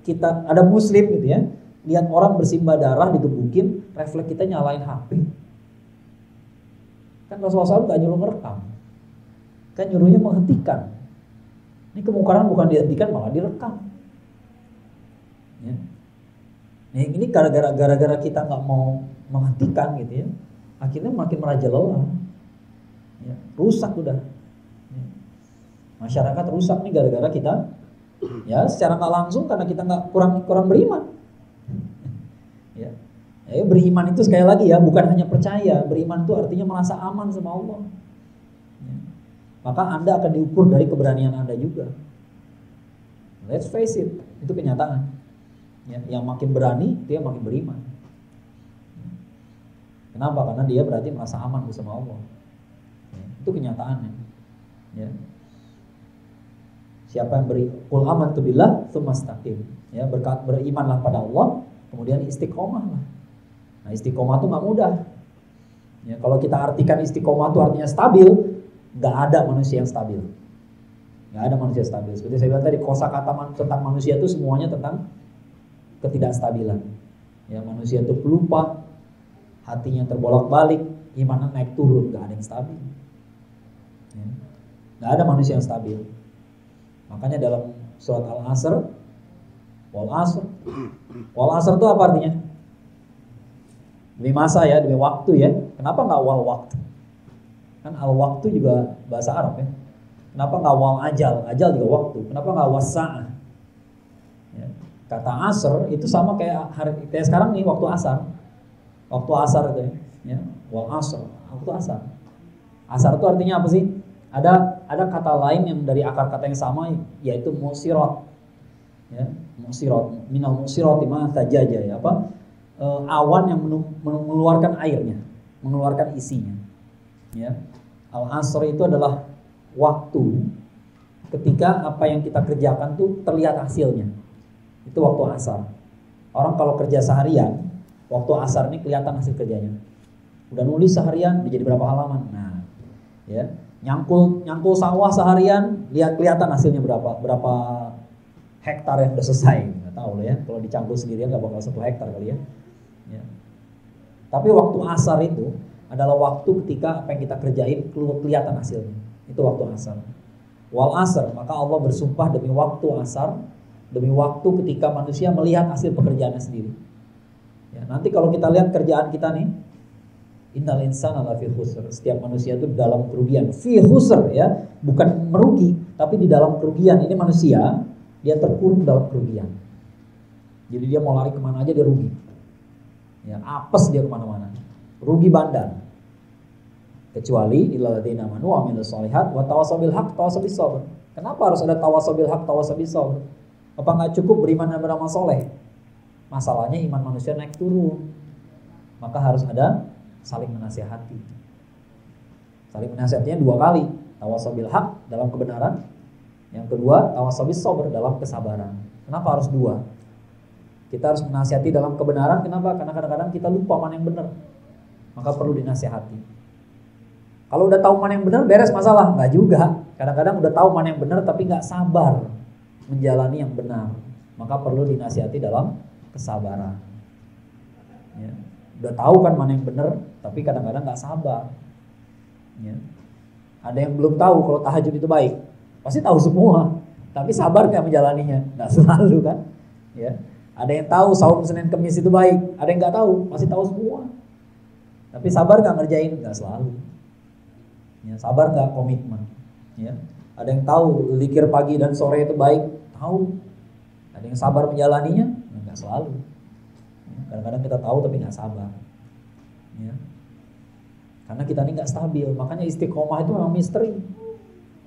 kita, ada muslim gitu ya, lihat orang bersimbah darah digebukin, refleks kita nyalain HP. Kan Rasulullah SAW gak nyuruh merekam, kan nyuruhnya menghentikan. Ini kemungkaran bukan dihentikan, malah direkam. Ya. Nah, ini gara-gara kita nggak mau menghentikan gitu ya, akhirnya makin merajalela. Ya, rusak udah. Ya. Masyarakat rusak nih gara-gara kita. Ya, secara nggak langsung karena kita nggak kurang beriman. Ya. Ya, beriman itu sekali lagi ya, bukan hanya percaya. Beriman itu artinya merasa aman sama Allah. Ya. Maka Anda akan diukur dari keberanian Anda juga. Let's face it, itu kenyataan. Ya, yang makin berani, dia makin beriman. Kenapa? Karena dia berarti merasa aman bersama Allah. Ya, itu kenyataannya. Ya. Siapa yang qul amantu billah tsumma istaqim. Ya, berimanlah pada Allah, kemudian istiqomahlah. Nah, istiqomah itu nggak mudah. Ya, kalau kita artikan istiqomah itu artinya stabil, nggak ada manusia yang stabil. Nggak ada manusia stabil. Seperti saya bilang tadi, kosakata tentang manusia itu semuanya tentang ketidakstabilan. Ya, manusia itu pelupa, hatinya terbolak-balik, imannya naik turun, nggak ada yang stabil. Ya, nggak ada manusia yang stabil. Makanya dalam surat Al-Asr, wal asr itu apa artinya? Demi masa ya, demi waktu ya. Kenapa nggak wal waktu? Kan al waktu juga bahasa Arab ya. Kenapa nggak wal ajal? Ajal juga waktu. Kenapa nggak wasa'ah? Ya. Kata asr itu sama kayak kayak sekarang nih, waktu asar. Waktu asar itu ya. Wal asr, waktu asar. Asar itu artinya apa sih? Ada kata lain yang dari akar kata yang sama, yaitu musirat. Ya, musirat, minal musirati ma sajaja ya, apa? Awan yang mengeluarkan airnya, mengeluarkan isinya. Ya. Al-asr itu adalah waktu ketika apa yang kita kerjakan tuh terlihat hasilnya. Itu waktu asar. Orang kalau kerja seharian, waktu asar ini kelihatan hasil kerjanya. Udah nulis seharian, udah jadi berapa halaman. Nah, ya, nyangkul sawah seharian, lihat kelihatan hasilnya berapa hektar yang udah selesai. Nggak tahu loh ya, kalau dicangkul sendirian nggak bakal 1 hektar kali ya. Ya. Tapi waktu asar itu adalah waktu ketika apa yang kita kerjain kelihatan hasilnya. Itu waktu asar. Wal asr, maka Allah bersumpah demi waktu asar, demi waktu ketika manusia melihat hasil pekerjaannya sendiri. Ya, nanti kalau kita lihat kerjaan kita nih, innal insana lafi khusr, setiap manusia itu dalam kerugian. Fi khusr ya, bukan merugi, tapi di dalam kerugian. Ini manusia, dia terkurung dalam kerugian. Jadi dia mau lari kemana aja dia rugi. Ya, apes dia kemana-mana, rugi bandar. Kecuali illalladzina amanu wa amilus shalihat wa tawassaw bil haqq tawassaw bis sabr. Kenapa harus ada tawassaw bil haqq tawassaw bis sabr? Apa enggak cukup beriman dan beramal soleh? Masalahnya iman manusia naik turun. Maka harus ada saling menasihati. Saling menasihatinya 2 kali. Tawassaw bil haqq dalam kebenaran. Yang kedua, tawassaw bis sabr dalam kesabaran. Kenapa harus 2? Kita harus menasihati dalam kebenaran. Kenapa? Karena kadang-kadang kita lupa mana yang benar. Maka perlu dinasihati. Kalau udah tahu mana yang benar, beres masalah? Enggak juga. Kadang-kadang udah tahu mana yang benar tapi nggak sabar menjalani yang benar. Maka perlu dinasihati dalam kesabaran. Ya. Udah tahu kan mana yang benar, tapi kadang-kadang nggak sabar. Ya. Ada yang belum tahu kalau tahajud itu baik, pasti tahu semua, tapi sabar nggak menjalaninya? Nggak selalu kan? Ya. Ada yang tahu saum Senin Kemis itu baik, ada yang nggak tahu, pasti tahu semua, tapi sabar nggak ngerjain? Nggak selalu. Ya, sabar nggak komitmen. Ya. Ada yang tahu zikir pagi dan sore itu baik, tahu. Ada yang sabar menjalaninya? Nggak selalu. Ya, kadang-kadang kita tahu tapi nggak sabar. Ya. Karena kita ini nggak stabil, makanya istiqomah itu memang misteri.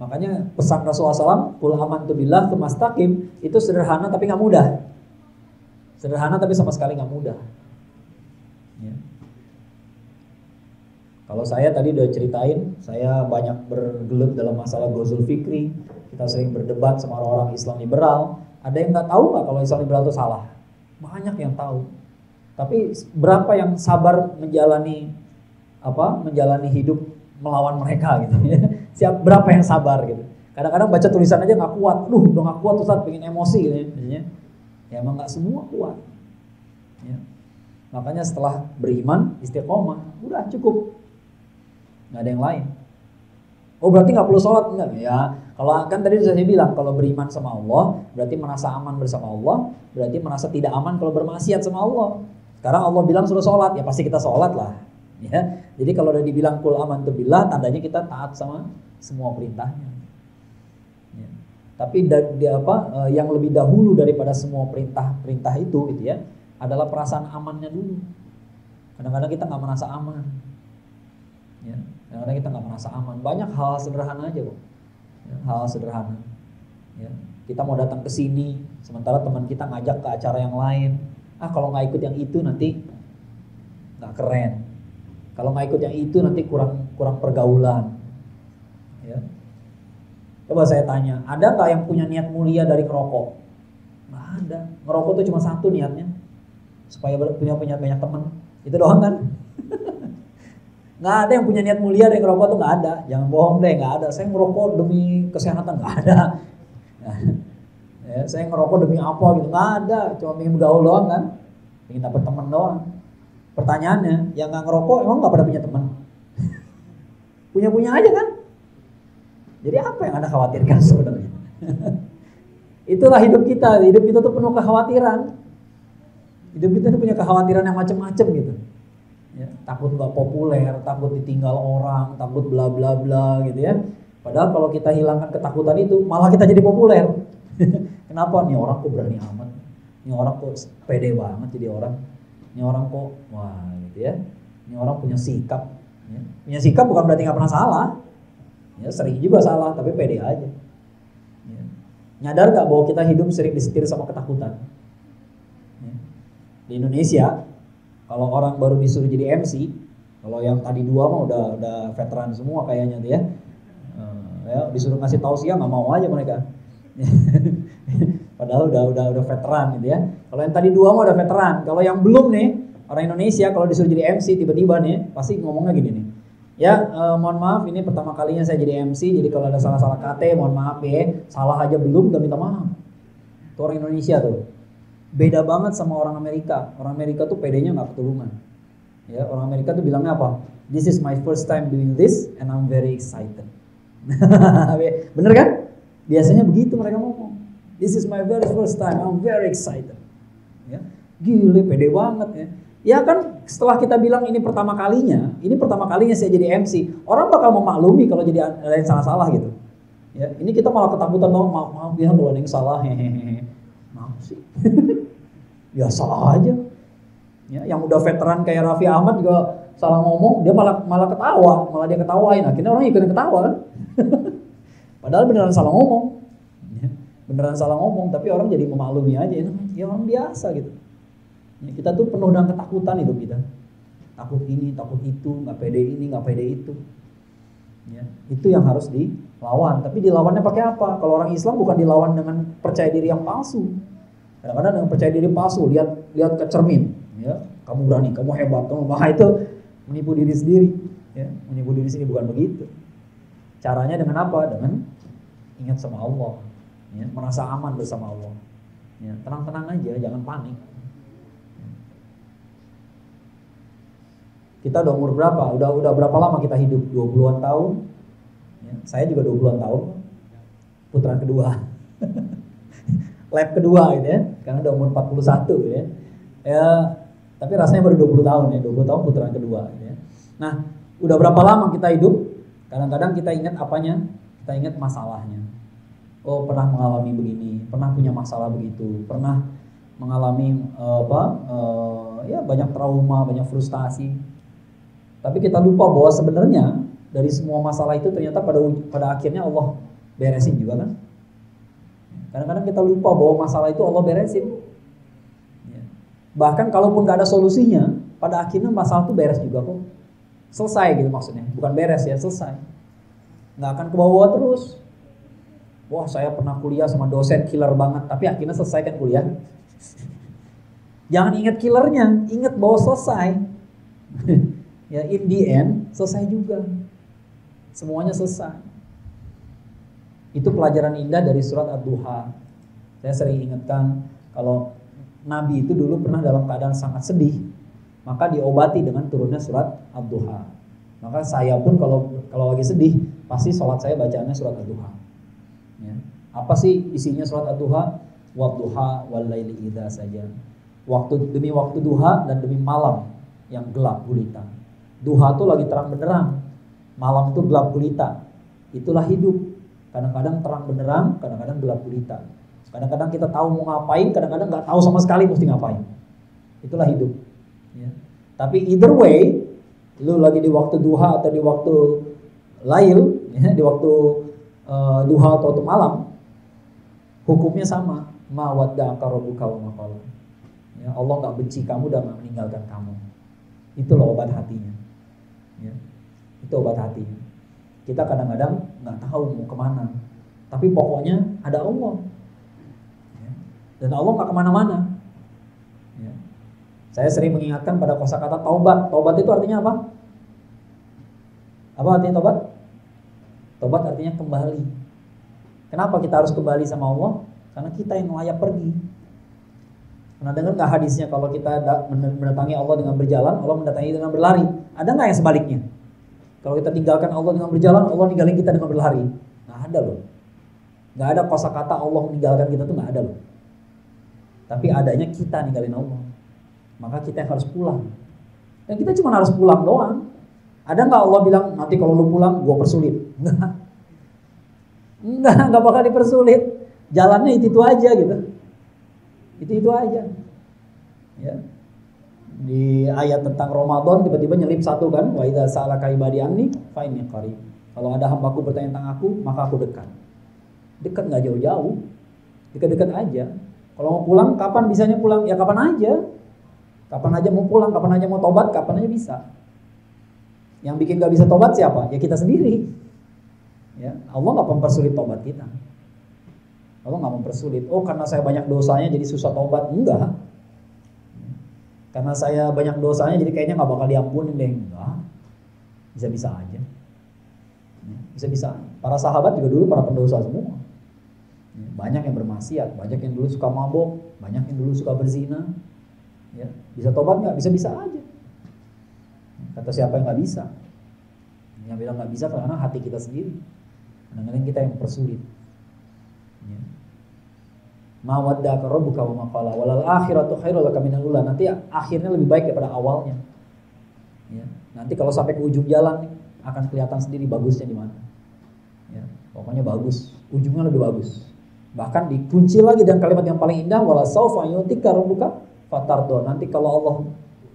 Makanya pesan Rasulullah SAW, qul amantu billah tsumma istaqim, itu sederhana tapi nggak mudah. Sederhana tapi sama sekali nggak mudah. Ya. Kalau saya tadi udah ceritain, saya banyak bergelut dalam masalah Ghazul Fikri. Kita sering berdebat sama orang-orang Islam liberal. Ada yang nggak tahu nggak kalau Islam liberal itu salah? Banyak yang tahu. Tapi berapa yang sabar menjalani hidup melawan mereka gitu? Berapa yang sabar gitu? Kadang-kadang baca tulisan aja nggak kuat. Udah nggak kuat Ustaz, pengen emosi gitu ya. Ya emang nggak semua kuat. Ya. Makanya setelah beriman, istiqomah, udah cukup, nggak ada yang lain. Oh berarti nggak perlu sholat? Enggak ya. Kalau kan tadi saya bilang kalau beriman sama Allah berarti merasa aman bersama Allah, berarti merasa tidak aman kalau bermaksiat sama Allah. Sekarang Allah bilang suruh sholat, ya pasti kita sholat lah. Ya. Jadi kalau udah dibilang kul amantu billah, tandanya kita taat sama semua perintahnya. Ya. Tapi yang lebih dahulu daripada semua perintah itu, gitu ya, adalah perasaan amannya dulu. Kadang-kadang kita nggak merasa aman. Ya. Kadang-kadang kita nggak merasa aman. Banyak hal sederhana aja kok. Ya, hal sederhana. Ya. Kita mau datang ke sini, sementara teman kita ngajak ke acara yang lain. Kalau nggak ikut yang itu nanti nggak keren. Kalau nggak ikut yang itu nanti kurang pergaulan. Ya. Coba saya tanya, ada nggak yang punya niat mulia dari ngerokok? Nggak ada. Ngerokok tuh cuma satu niatnya, supaya punya banyak teman. Itu doang kan? Nggak ada yang punya niat mulia dari ngerokok tuh, nggak ada. Jangan bohong deh, nggak ada. Saya ngerokok demi kesehatan, nggak ada. Ya, saya ngerokok demi apa gitu, nggak ada. Cuma ingin bergaul doang kan, ingin dapat teman doang. Pertanyaannya, yang nggak ngerokok emang nggak pada punya teman? Punya aja kan? Jadi apa yang Anda khawatirkan sebenarnya? Itulah hidup kita tuh penuh kekhawatiran. Hidup kita tuh punya kekhawatiran yang macam-macam gitu. Ya, takut nggak populer, takut ditinggal orang, takut bla bla bla gitu ya. Padahal kalau kita hilangkan ketakutan itu, malah kita jadi populer. Kenapa? Nih orang kok berani amat, nih orang kok pede banget jadi orang, nih orang kok wah gitu ya, nih orang punya sikap. Ya. Punya sikap bukan berarti nggak pernah salah. Ya, sering juga salah, tapi pede aja. Ya. Nyadar nggak bahwa kita hidup sering disetir sama ketakutan? Ya. Di Indonesia, kalau orang baru disuruh jadi MC, kalau yang tadi dua mah udah veteran semua kayaknya tuh ya. Ya disuruh ngasih tausiah nggak mau aja mereka. Padahal udah veteran gitu ya. Kalau yang tadi dua mah udah veteran. Kalau yang belum nih, orang Indonesia kalau disuruh jadi MC tiba-tiba nih, pasti ngomongnya gini nih. Ya, mohon maaf ini pertama kalinya saya jadi MC, jadi kalau ada salah-salah kata mohon maaf ya. Salah aja belum udah minta maaf. Itu orang Indonesia tuh. Beda banget sama orang Amerika. Orang Amerika tuh pedenya nggak ketulungan. Ya, orang Amerika tuh bilangnya apa? This is my first time doing this and I'm very excited. Bener kan? Biasanya begitu mereka ngomong. This is my very first time, I'm very excited. Ya, gile pede banget ya. Ya kan setelah kita bilang ini pertama kalinya saya jadi MC, orang bakal memaklumi kalau jadi ada yang salah-salah gitu. Ya, ini kita malah ketakutan dong, maaf ya kalau ada yang salah, hehehe. Maaf sih. Biasa aja. Ya, yang udah veteran kayak Raffi Ahmad juga salah ngomong, dia malah ketawa, malah dia ketawain. Akhirnya orang ikutin ketawa kan. Padahal beneran salah ngomong. Ya, beneran salah ngomong, tapi orang jadi memaklumi aja. Ya orang biasa gitu. Ya, kita tuh penuh dengan ketakutan hidup kita. Takut ini, takut itu, nggak pede ini, nggak pede itu. Ya, itu yang harus dilawan. Tapi dilawannya pakai apa? Kalau orang Islam bukan dilawan dengan percaya diri yang palsu. Kadang-kadang dengan percaya diri palsu, lihat ke cermin. Ya, kamu berani, kamu hebat, kamu mahal, itu menipu diri sendiri. Ya, menipu diri sendiri bukan begitu. Caranya dengan apa? Dengan ingat sama Allah. Ya, merasa aman bersama Allah. Ya, tenang-tenang aja, jangan panik. Kita udah umur berapa? Udah berapa lama kita hidup? 20-an tahun. Ya, saya juga 20-an tahun. Putaran kedua. Lap kedua gitu ya. Karena udah umur 41 ya. Ya, tapi rasanya baru 20 tahun ya. 20 tahun putaran kedua gitu ya. Nah, udah berapa lama kita hidup? Kadang-kadang kita ingat apanya? Kita ingat masalahnya. Oh, pernah mengalami begini, pernah punya masalah begitu, pernah mengalami ya banyak trauma, banyak frustasi. Tapi kita lupa bahwa sebenarnya dari semua masalah itu ternyata pada akhirnya Allah beresin juga kan. Kadang-kadang kita lupa bahwa masalah itu Allah beresin. Ya. Bahkan kalaupun gak ada solusinya, pada akhirnya masalah itu beres juga kok. Selesai gitu maksudnya, bukan beres ya, selesai. Gak akan ke bawah terus. Wah saya pernah kuliah sama dosen killer banget, tapi akhirnya selesai kan kuliah. Jangan ingat killernya, ingat bahwa selesai. Ya, in the end selesai juga. Semuanya selesai. Itu pelajaran indah dari surat Ad-Duha. Saya sering ingatkan kalau Nabi itu dulu pernah dalam keadaan sangat sedih, maka diobati dengan turunnya surat Ad-Duha. Maka saya pun kalau lagi sedih, pasti sholat saya bacaannya surat Ad-Duha. Ya. Apa sih isinya surat Ad-Duha? Wadduha wal-laili idza saja. Waktu demi waktu duha dan demi malam yang gelap gulita. Duha itu lagi terang benderang, malam itu gelap gulita. Itulah hidup. Kadang-kadang terang benderang, kadang-kadang gelap gulita. Kadang-kadang kita tahu mau ngapain, kadang-kadang nggak tahu sama sekali mesti ngapain. Itulah hidup. Ya. Tapi either way, lu lagi di waktu duha atau di waktu lail, ya, di waktu duha atau waktu malam, hukumnya sama. Ma wadda'aka rabbuka wa ma qala. Ya, Allah nggak benci kamu dan nggak meninggalkan kamu. Itulah obat hatinya. Ya. Itu obat hatinya. Kita kadang-kadang nggak tahu mau kemana, tapi pokoknya ada Allah. Ya. Dan Allah nggak kemana-mana. Ya. Saya sering mengingatkan pada kosakata taubat. Taubat itu artinya apa? Apa artinya taubat? Taubat artinya kembali. Kenapa kita harus kembali sama Allah? Karena kita yang layak pergi. Pernah dengar nggak hadisnya kalau kita mendatangi Allah dengan berjalan, Allah mendatangi dengan berlari? Ada nggak yang sebaliknya? Kalau kita tinggalkan Allah dengan berjalan, Allah ninggalin kita dengan berlari? Nggak ada loh. Nggak ada kosakata Allah meninggalkan kita tuh nggak ada loh. Tapi adanya kita ninggalin Allah. Maka kita yang harus pulang. Dan kita cuma harus pulang doang. Ada nggak Allah bilang nanti kalau lu pulang, gua persulit? Nggak bakal dipersulit. Jalannya itu aja gitu. Itu aja. Ya. Di ayat tentang Ramadan tiba-tiba nyelip satu kan, wa idza sa'alaka ibadi anni fa inni qarib. Kalau ada hambaku bertanya tentang aku, maka aku dekat. Dekat enggak jauh-jauh. Dekat-dekat aja. Kalau mau pulang, kapan bisanya pulang? Ya kapan aja. Kapan aja mau pulang, kapan aja mau tobat, kapan aja bisa. Yang bikin enggak bisa tobat siapa? Ya kita sendiri. Ya, Allah enggak mempersulit tobat kita. Allah nggak mempersulit. Oh karena saya banyak dosanya jadi susah tobat. Enggak. Karena saya banyak dosanya jadi kayaknya nggak bakal diampunin deh. Enggak. Bisa-bisa aja. Bisa-bisa. Para sahabat juga dulu para pendosa semua. Banyak yang bermaksiat, banyak yang dulu suka mabok, banyak yang dulu suka berzina. Ya. Bisa tobat nggak? Bisa-bisa aja. Kata siapa yang nggak bisa? Yang bilang nggak bisa karena hati kita sendiri. Kadang-kadang kita yang mempersulit. Ya. Ma wadda'aka rabbuka wa ma qala walal akhiratu khairul laka minal ula. Nanti akhirnya lebih baik daripada awalnya. Ya. Nanti kalau sampai ke ujung jalan nih, akan kelihatan sendiri bagusnya di mana. Ya. Pokoknya bagus, ujungnya lebih bagus. Bahkan dikunci lagi dengan kalimat yang paling indah, wala saufa yu'tika rabbuka fatardo. Nanti kalau Allah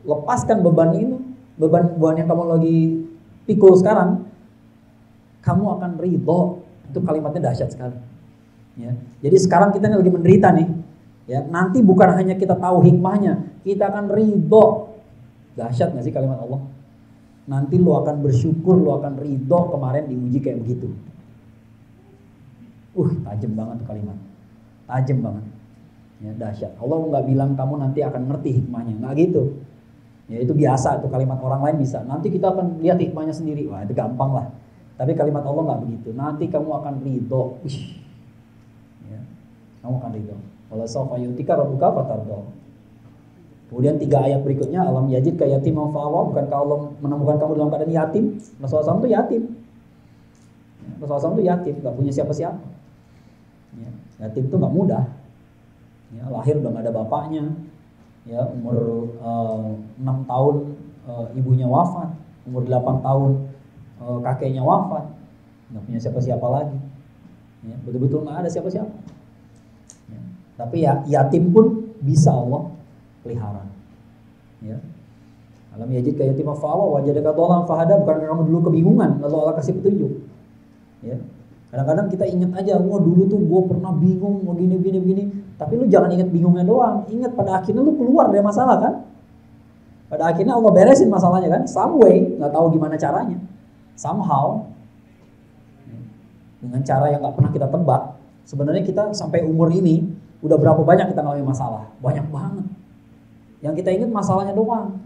lepaskan beban ini, beban yang kamu lagi pikul sekarang, kamu akan ridho. Itu kalimatnya dahsyat sekali. Ya. Jadi sekarang kita lagi menderita nih, ya. Nanti bukan hanya kita tahu hikmahnya, kita akan ridho. Dahsyat nggak sih kalimat Allah? Nanti lo akan bersyukur, lo akan ridho kemarin diuji kayak begitu. Tajam banget tuh kalimat, tajam banget. Ya dahsyat. Allah nggak bilang kamu nanti akan ngerti hikmahnya, nggak gitu. Ya itu biasa, itu kalimat orang lain bisa. Nanti kita akan lihat hikmahnya sendiri, wah itu gampang lah. Tapi kalimat Allah nggak begitu. Nanti kamu akan ridho. Kamu akan ridho. Wala sawfa yu'tika rabbuka fatardo. Kemudian 3 ayat berikutnya, alam yajidka yatiman fa'awa, bukankah Allah menemukan kamu dalam keadaan yatim? Rasulullah SAW itu yatim. Rasulullah SAW itu yatim, enggak punya siapa-siapa. Ya, yatim itu enggak mudah. Ya, lahir udah enggak ada bapaknya. Ya, umur 6 tahun ibunya wafat, umur 8 tahun kakeknya wafat. Enggak punya siapa-siapa lagi. Ya, betul-betul enggak ada siapa-siapa. Tapi ya yatim pun bisa Allah pelihara. Ya. Alam yajidka yatiman fa'awa wajadaka dhalan fahada, bukan kamu dulu kebingungan lalu Allah kasih petunjuk. Ya. Kadang-kadang kita ingat aja, wah dulu tuh gue pernah bingung mau gini. Tapi lu jangan ingat bingungnya doang, ingat pada akhirnya lu keluar dari masalah kan? Pada akhirnya Allah beresin masalahnya kan? Some way, nggak tahu gimana caranya. Somehow, dengan cara yang nggak pernah kita tebak. Sebenarnya kita sampai umur ini udah berapa banyak kita ngalamin masalah? Banyak banget. Yang kita ingat masalahnya doang.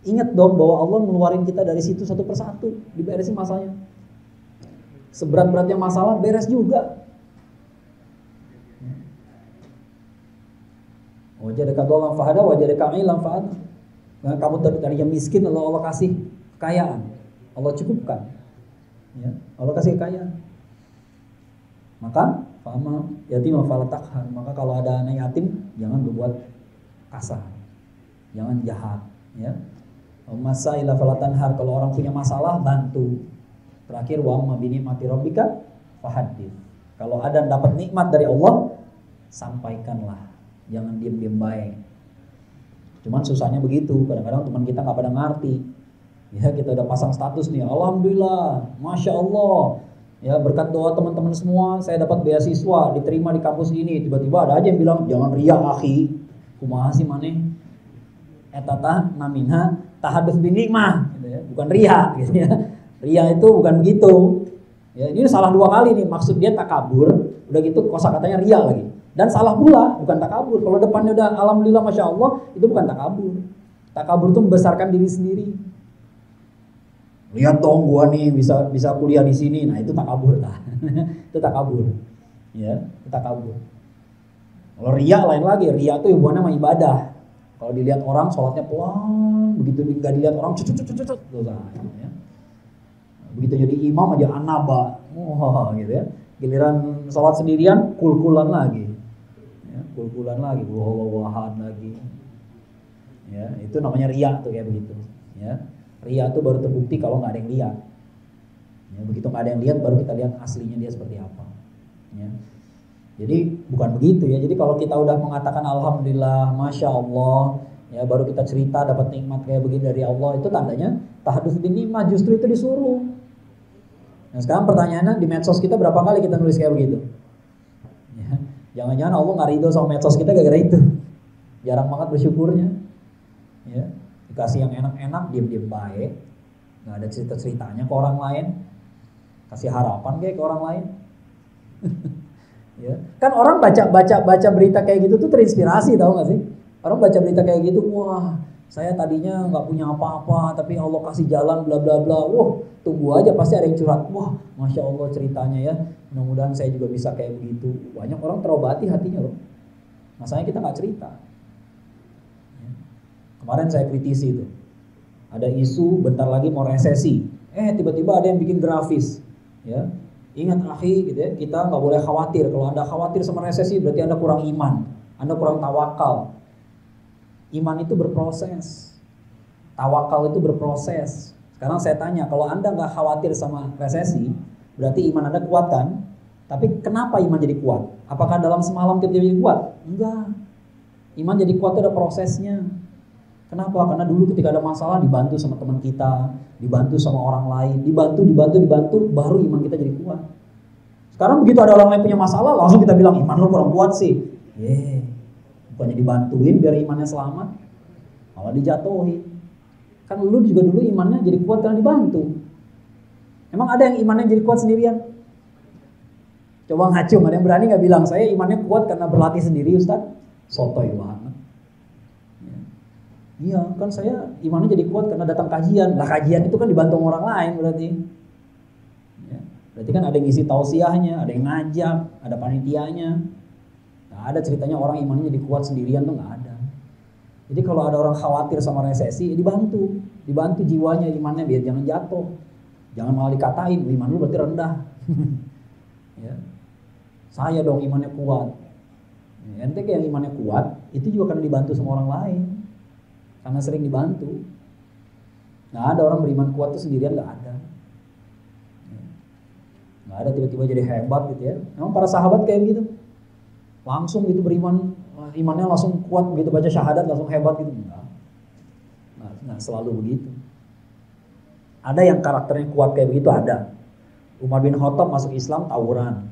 Ingat dong bahwa Allah ngeluarin kita dari situ satu persatu, diberesin masalahnya. Seberat-beratnya masalah beres juga. Wajadaka dhalan fahada, wajadaka 'ailan fa'ana. Nah, kamu tadinya miskin, Allah kasih kekayaan. Allah cukupkan. Ya, Allah kasih kekayaan. Maka fama yatim fala taqhar. Maka kalau ada anak yatim jangan berbuat kasar. Jangan jahat, ya. Masaila fala tanhar. Kalau orang punya masalah bantu. Terakhir wa amma bi ni'mati rabbika fahaddits. Kalau ada dapat nikmat dari Allah, sampaikanlah. Jangan diam-diam baik. Cuman susahnya begitu. Kadang-kadang teman kita nggak pada ngerti. Ya, kita udah pasang status nih. Alhamdulillah, masya Allah. Ya, berkat doa teman-teman semua, saya dapat beasiswa, diterima di kampus ini. Tiba-tiba ada aja yang bilang, jangan ria akhi. Kumaha sih maneh? Etata naminha tahadus binikmah. Gitu ya. Bukan ria. Gitu ya. Ria itu bukan begitu. Ya, ini salah dua kali nih. Maksud dia takabur. Udah gitu kosakatanya ria lagi. Dan salah pula, bukan takabur. Kalau depannya udah alhamdulillah masya Allah, itu bukan takabur. Takabur itu membesarkan diri sendiri. Lihat dong gua nih bisa kuliah di sini. Nah, itu takabur lah. Itu takabur. Ya, itu takabur. Kalau ria lain lagi. Ria itu hubungannya sama ibadah. Kalau dilihat orang sholatnya pelan, begitu enggak dilihat orang cut. Ya. Begitu jadi imam aja anaba. Gitu ya. Giliran sholat sendirian kul-kulan lagi. Kul-kulan lagi, wahad lagi. Ya, itu namanya riya tuh kayak begitu. Ya, riya itu baru terbukti kalau nggak ada yang lihat. Ya, begitu nggak ada yang lihat, baru kita lihat aslinya dia seperti apa. Ya. Jadi bukan begitu ya. Jadi kalau kita udah mengatakan alhamdulillah, masya Allah, ya baru kita cerita dapat nikmat kayak begini dari Allah, itu tandanya tahadus bin nikmah, justru itu disuruh. Nah sekarang pertanyaannya di medsos kita berapa kali kita nulis kayak begitu? Ya. Jangan-jangan Allah nggak ridho sama medsos kita gara-gara itu. Jarang banget bersyukurnya. Ya, dikasih yang enak-enak, diam-diam baik, nggak ada cerita-ceritanya ke orang lain, kasih harapan kayak ke orang lain. Ya, kan orang baca berita kayak gitu tuh terinspirasi, tahu nggak sih? Orang baca berita kayak gitu, wah, saya tadinya nggak punya apa-apa, tapi Allah kasih jalan, bla bla bla. Wah, tunggu aja pasti ada yang curhat. Wah, masya Allah ceritanya ya. Mudah-mudahan saya juga bisa kayak begitu. Banyak orang terobati hatinya loh. Masalahnya kita nggak cerita. Ya. Kemarin saya kritisi itu. Ada isu bentar lagi mau resesi. Tiba-tiba ada yang bikin grafis. Ya, ingat akhi, gitu ya. Kita nggak boleh khawatir. Kalau Anda khawatir sama resesi, berarti Anda kurang iman. Anda kurang tawakal. Iman itu berproses. Tawakal itu berproses. Sekarang saya tanya, kalau Anda nggak khawatir sama resesi, berarti iman Anda kuat kan? Tapi kenapa iman jadi kuat? Apakah dalam semalam tiba-tiba jadi kuat? Enggak. Iman jadi kuat itu ada prosesnya. Kenapa? Karena dulu ketika ada masalah dibantu sama teman kita, dibantu sama orang lain, dibantu, baru iman kita jadi kuat. Sekarang begitu ada orang lain punya masalah, langsung kita bilang iman lo kurang kuat sih. Bukannya dibantuin biar imannya selamat, malah dijatuhin. Kan lu juga dulu imannya jadi kuat karena dibantu. Emang ada yang imannya jadi kuat sendirian? Coba ngacung, ada yang berani gak bilang saya imannya kuat karena berlatih sendiri Ustaz? Sotoy banget. Iya, kan saya imannya jadi kuat karena datang kajian. Lah kajian itu kan dibantu orang lain berarti. Ya, berarti kan ada yang ngisi tausiahnya, ada yang ngajak, ada panitianya. Gak ada ceritanya orang imannya jadi kuat sendirian tuh gak ada. Jadi kalau ada orang khawatir sama resesi, dibantu jiwanya, imannya biar jangan jatuh. Jangan malah dikatain, iman lu berarti rendah. Ya. Saya dong imannya kuat. Ente yang imannya kuat, itu juga karena dibantu sama orang lain. Karena sering dibantu. Nggak ada orang beriman kuat itu sendirian, nggak ada. Nggak ada tiba-tiba jadi hebat gitu ya. Memang para sahabat kayak gitu. Langsung gitu beriman, imannya langsung kuat begitu baca syahadat langsung hebat gitu. Nggak selalu begitu. Ada yang karakternya kuat kayak begitu, ada. Umar bin Khattab masuk Islam tawuran.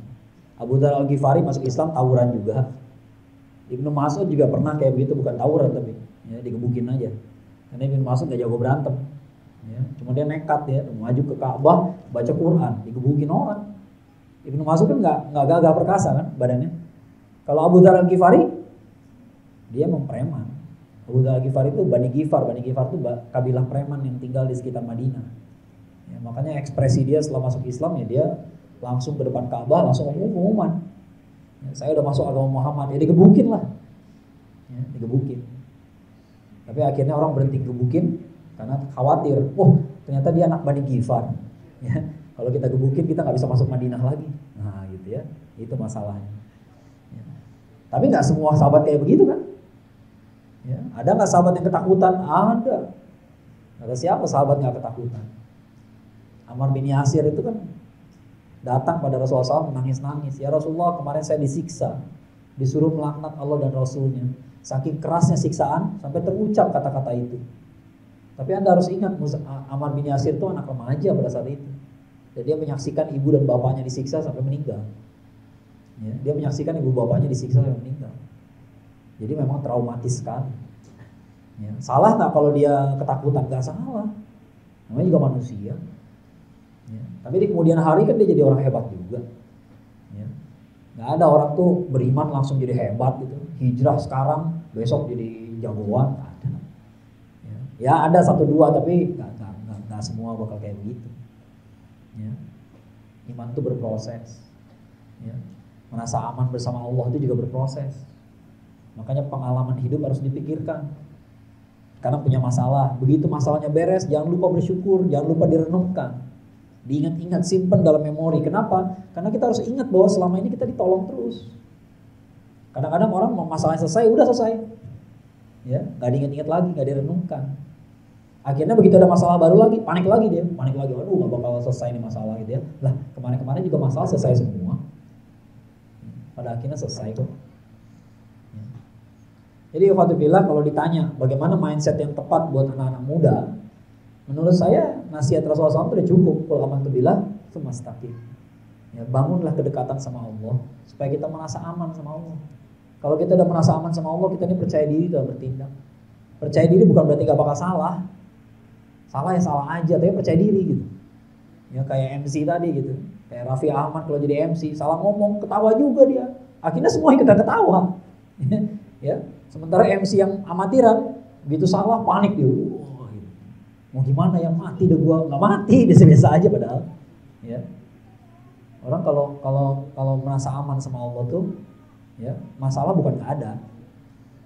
Abu Dzar Al-Ghifari masuk Islam tawuran juga. Ibnu Mas'ud juga pernah kayak begitu, bukan tawuran tapi ya, digebukin aja. Karena Ibnu Mas'ud gak jago berantem. Ya, cuma dia nekat ya, maju ke Ka'bah, baca Quran, digebukin orang. Ibnu Mas'ud kan nggak gagah perkasa kan badannya. Kalau Abu Dzar Al-Ghifari dia mempreman. Abu Dzar Al-Ghifari itu Bani Ghifar itu kabilah preman yang tinggal di sekitar Madinah. Ya, makanya ekspresi dia setelah masuk Islam ya dia langsung ke depan Ka'bah langsung pengumuman. Ya, saya udah masuk agama Muhammad, ya digebukin lah. Ya, digebukin. Tapi akhirnya orang berhenti gebukin karena khawatir, ternyata dia anak Bani Ghifar. Ya, kalau kita gebukin kita nggak bisa masuk Madinah lagi. Nah gitu ya, itu masalahnya. Ya. Tapi nggak semua sahabat kayak begitu kan? Ya, ada nggak sahabat yang ketakutan? Ada. Ada siapa sahabat nggak ketakutan? Ammar bin Yasir itu kan datang pada Rasulullah SAW menangis-nangis. Ya Rasulullah, kemarin saya disiksa, disuruh melaknat Allah dan Rasulnya. Saking kerasnya siksaan sampai terucap kata-kata itu. Tapi Anda harus ingat, Ammar bin Yasir itu anak remaja pada saat itu. Dan dia menyaksikan ibu dan bapaknya disiksa sampai meninggal. Ya, dia menyaksikan ibu bapaknya disiksa sampai meninggal. Jadi memang traumatis sekali. Ya, salah nggak kalau dia ketakutan? Nggak salah. Namanya juga manusia. Ya, tapi di kemudian hari kan dia jadi orang hebat juga. Ya, nggak ada orang tuh beriman langsung jadi hebat gitu. Hijrah sekarang, besok jadi jagoan. Nggak ada. Ya ada 1-2 tapi nggak semua bakal kayak begitu. Ya. Iman itu berproses. Ya. Merasa aman bersama Allah itu juga berproses. Makanya pengalaman hidup harus dipikirkan. Karena punya masalah, begitu masalahnya beres, jangan lupa bersyukur, jangan lupa direnungkan. Diingat-ingat, simpen dalam memori. Kenapa? Karena kita harus ingat bahwa selama ini kita ditolong terus. Kadang-kadang orang mau masalahnya selesai, udah selesai. Ya, nggak diingat-ingat lagi, nggak direnungkan. Akhirnya begitu ada masalah baru lagi, panik lagi dia, aduh nggak bakal selesai nih masalah gitu ya. Lah kemarin-kemarin juga masalah selesai semua. Pada akhirnya selesai kok. Jadi Fatulillah kalau ditanya bagaimana mindset yang tepat buat anak-anak muda, menurut saya nasihat Rasulullah SAW sudah cukup. Qul amantu billah tsumma istaqim. Ya, bangunlah kedekatan sama Allah supaya kita merasa aman sama Allah. Kalau kita udah merasa aman sama Allah, kita ini percaya diri dalam bertindak. Percaya diri bukan berarti gak bakal salah. Salah ya salah aja, tapi percaya diri gitu. Ya kayak MC tadi gitu. Kayak Raffi Ahmad kalau jadi MC, salah ngomong, ketawa juga dia. Akhirnya semua ikutan ketawa. Ya. Sementara MC yang amatiran, begitu salah panik dia. Gitu. Mau gimana yang mati deh gua? Nggak mati, biasa-biasa aja padahal. Ya. Orang kalau merasa aman sama Allah tuh, ya masalah bukan nggak ada.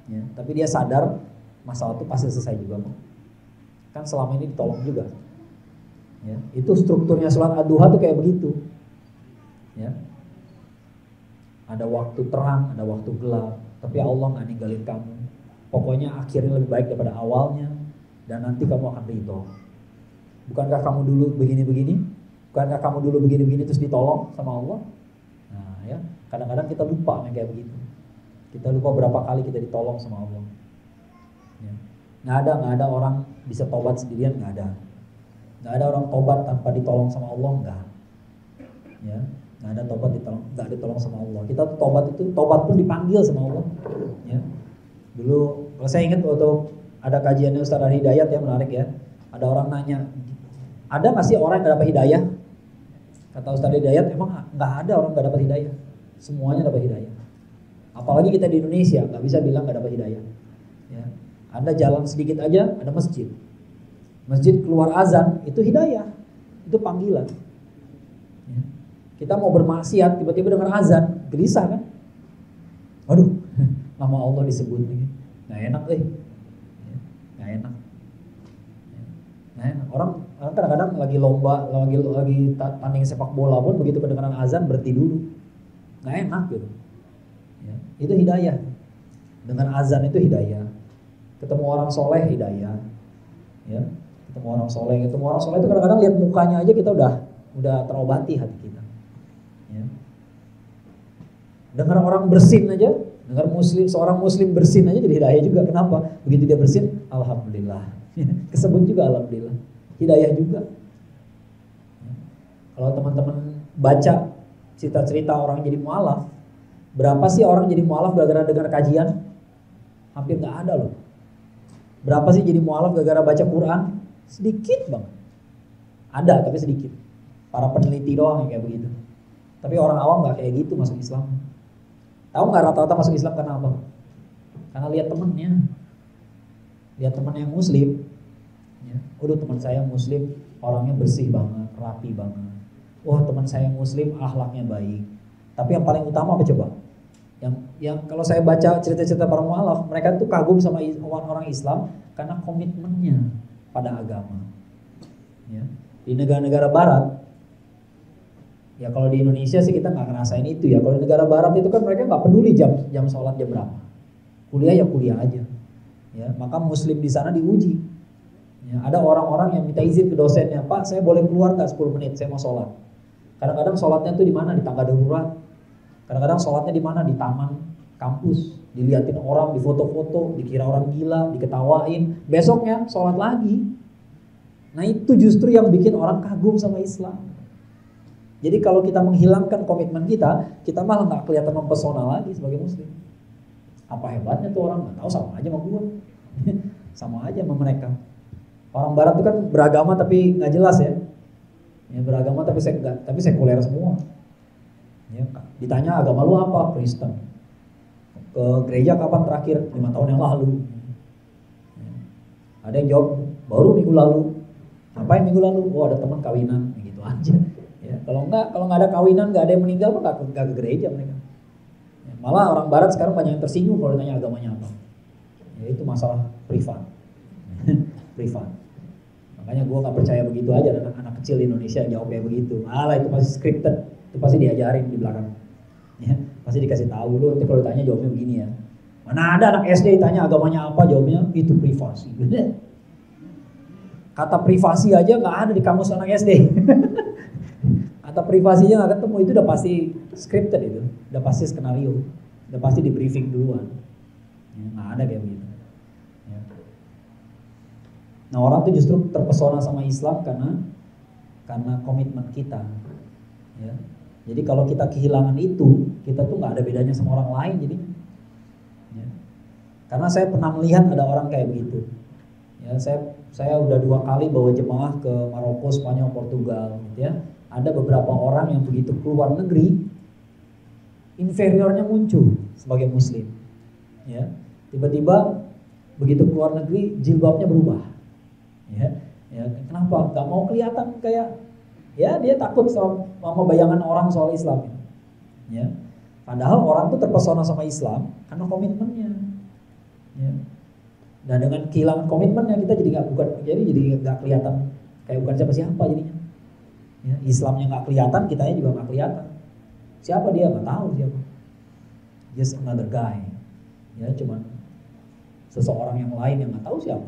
Ya, tapi dia sadar masalah itu pasti selesai juga kok. Kan selama ini ditolong juga. Ya, itu strukturnya sholat ad-duha tuh kayak begitu. Ya. Ada waktu terang, ada waktu gelap. Tapi Allah nggak ninggalin kamu. Pokoknya akhirnya lebih baik daripada awalnya. Dan nanti kamu akan ridho. Bukankah kamu dulu begini-begini? Bukankah kamu dulu begini-begini terus ditolong sama Allah? Nah ya, kadang-kadang kita lupa yang kayak begitu. Kita lupa berapa kali kita ditolong sama Allah. Ya. Nggak ada orang bisa tobat sendirian, nggak ada. Nggak ada orang tobat tanpa ditolong sama Allah, nggak. Ya. Nggak ada tobat nggak ditolong sama Allah. Kita tuh tobat pun dipanggil sama Allah. Ya. Dulu kalau saya ingat waktu ada kajiannya Ustaz Hidayat ya, menarik ya. Ada orang nanya, ada nggak sih orang yang nggak dapat hidayah? Kata Ustaz Hidayat, emang nggak ada orang nggak dapat hidayah. Semuanya dapat hidayah. Apalagi kita di Indonesia nggak bisa bilang nggak dapat hidayah. Ya. Anda jalan sedikit aja ada masjid. Masjid keluar azan itu hidayah, itu panggilan. Ya. Kita mau bermaksiat tiba-tiba dengar azan, gelisah kan? Waduh, nama Allah disebut nih, nggak enak nggak enak. Nah, orang kadang-kadang lagi lomba, lagi tanding sepak bola pun begitu kedengaran azan berhenti dulu, nggak enak gitu. Ya, itu hidayah. Dengan azan itu hidayah. Ketemu orang soleh hidayah. Ya, ketemu orang soleh itu kadang-kadang lihat mukanya aja kita udah terobati hati kita. Ya. Dengar orang bersin aja, seorang muslim bersin aja jadi hidayah juga. Kenapa? Begitu dia bersin, alhamdulillah. Kesebut juga alhamdulillah. Hidayah juga. Ya. Kalau teman-teman baca cerita-cerita orang jadi mualaf, berapa sih orang jadi mualaf gara-gara dengar kajian? Hampir nggak ada loh. Berapa sih jadi mualaf gara-gara baca Quran? Sedikit banget. Ada tapi sedikit. Para peneliti doang yang kayak begitu. Tapi orang awam nggak kayak gitu masuk Islam. Tahu nggak rata-rata masuk Islam karena apa? Karena lihat temennya. Lihat teman yang muslim. Ya. Udah teman saya muslim, orangnya bersih banget, rapi banget. Wah teman saya muslim, akhlaknya baik. Tapi yang paling utama apa coba? Yang kalau saya baca cerita-cerita para mualaf, mereka tuh kagum sama orang Islam karena komitmennya pada agama. Ya. Di negara-negara Barat, ya kalau di Indonesia sih kita nggak ngerasain itu ya. Kalau di negara Barat itu kan mereka nggak peduli jam sholat jam berapa, kuliah ya kuliah aja. Ya, maka Muslim di sana diuji. Ya, ada orang-orang yang minta izin ke dosennya, Pak, saya boleh keluar nggak 10 menit, saya mau sholat. Kadang-kadang sholatnya tuh di mana? Di tangga darurat. Kadang-kadang sholatnya di mana? Di taman kampus. Diliatin orang, difoto-foto, dikira orang gila, diketawain. Besoknya sholat lagi. Nah itu justru yang bikin orang kagum sama Islam. Jadi kalau kita menghilangkan komitmen kita malah nggak kelihatan mempesona lagi sebagai Muslim. Apa hebatnya tuh orang? Nggak tahu, sama aja sama gue. Sama aja sama mereka. Orang Barat itu kan beragama tapi nggak jelas ya. Ya beragama tapi sekuler semua. Ya, ditanya agama lu apa? Kristen. Ke gereja kapan terakhir? 5 tahun yang lalu. Ya. Ada yang jawab baru minggu lalu. Ngapain minggu lalu? Oh ada teman kawinan, gitu aja. Ya, kalau nggak ada kawinan, nggak ada yang meninggal, nggak ke gereja mereka. Ya, malah orang Barat sekarang banyak yang tersinggung kalau ditanya agamanya apa. Ya itu masalah privat. Privat. Makanya gue nggak percaya begitu aja anak-anak kecil di Indonesia jawab kayak begitu. Alah itu pasti scripted. Itu pasti diajarin di belakang, ya, pasti dikasih tahu lu nanti kalau ditanya jawabnya begini ya. Mana ada anak SD ditanya agamanya apa jawabnya itu privasi. Kata privasi aja nggak ada di kamus anak SD. Kata privasinya nggak ketemu, itu udah pasti scripted, itu udah pasti skenario, udah pasti di briefing duluan. Ya, nggak ada kayak begitu. Ya. Nah orang tuh justru terpesona sama Islam karena komitmen kita. Ya. Jadi kalau kita kehilangan itu, kita tuh nggak ada bedanya sama orang lain jadinya. Ya. Karena saya pernah melihat ada orang kayak begitu. Ya, saya udah 2 kali bawa jemaah ke Maroko, Spanyol, Portugal, gitu ya. Ada beberapa orang yang begitu keluar negeri, inferiornya muncul sebagai Muslim. Ya. Tiba-tiba begitu keluar negeri jilbabnya berubah. Ya. Ya, kenapa? Gak mau kelihatan kayak. Ya dia takut sama bayangan orang soal Islam. Ya. Padahal orang tuh terpesona sama Islam karena komitmennya. Ya. Dan dengan kehilangan komitmennya kita jadi nggak kelihatan kayak bukan siapa-siapa jadinya. Ya. Islamnya nggak kelihatan, kitanya juga nggak kelihatan. Siapa dia nggak tahu siapa. Just another guy. Ya cuman seseorang yang lain yang nggak tahu siapa.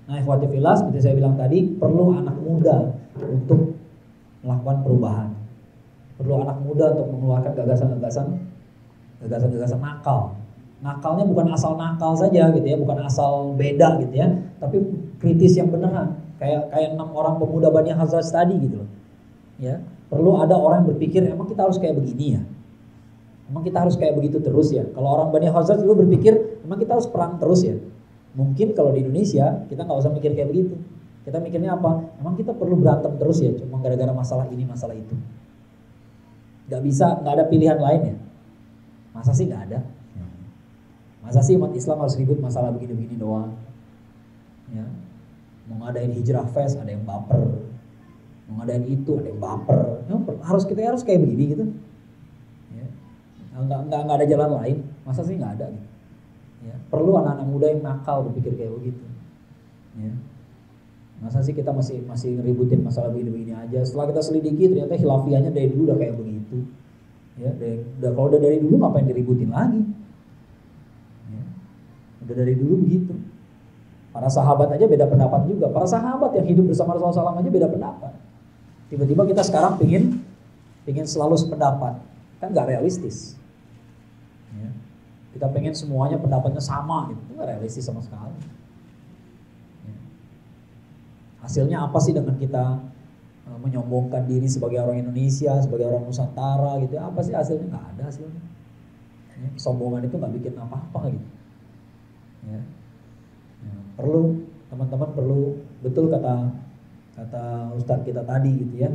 Nah, ikhwati fillah, seperti saya bilang tadi, perlu anak muda untuk melakukan perubahan. Perlu anak muda untuk mengeluarkan gagasan-gagasan nakal. Nakalnya bukan asal nakal saja gitu ya, bukan asal beda gitu ya, tapi kritis yang beneran. Kayak 6 orang pemuda Bani Khazraj tadi gitu loh. Ya, perlu ada orang yang berpikir emang kita harus kayak begini ya. Emang kita harus kayak begitu terus ya. Kalau orang Bani Khazraj dulu berpikir emang kita harus perang terus ya. Mungkin kalau di Indonesia kita nggak usah mikir kayak begitu. Kita mikirnya apa? Emang kita perlu berantem terus ya, cuma gara-gara masalah ini masalah itu. Nggak bisa, nggak ada pilihan lain ya. Masa sih nggak ada? Masa sih umat Islam harus ribut masalah begini-begini doang? Ya, mau ngadain hijrah fest ada yang baper, mau ngadain itu ada yang baper. Ya, kita harus kayak begini gitu. Ya. Nggak ada jalan lain. Masa sih nggak ada? Gitu. Ya, perlu anak-anak muda yang nakal berpikir kayak begitu. Ya. Masa sih kita masih ngeributin masalah begini-begini aja. Setelah kita selidiki ternyata khilafiyahnya dari dulu udah kayak begitu. Ya, kalau udah dari dulu ngapain diributin lagi? Ya. Udah dari dulu begitu. Para sahabat aja beda pendapat juga. Para sahabat yang hidup bersama Rasulullah SAW aja beda pendapat. Tiba-tiba kita sekarang pingin selalu sependapat, kan nggak realistis. Ya. Kita pengen semuanya pendapatnya sama, gitu. Itu nggak realistis sama sekali. Ya. Hasilnya apa sih dengan kita menyombongkan diri sebagai orang Indonesia, sebagai orang Nusantara, gitu? Apa sih hasilnya? Nggak ada hasilnya. Ya. Kesombongan itu nggak bikin apa-apa, gitu. Ya. Ya. Teman-teman perlu, betul kata Ustadz kita tadi, gitu ya.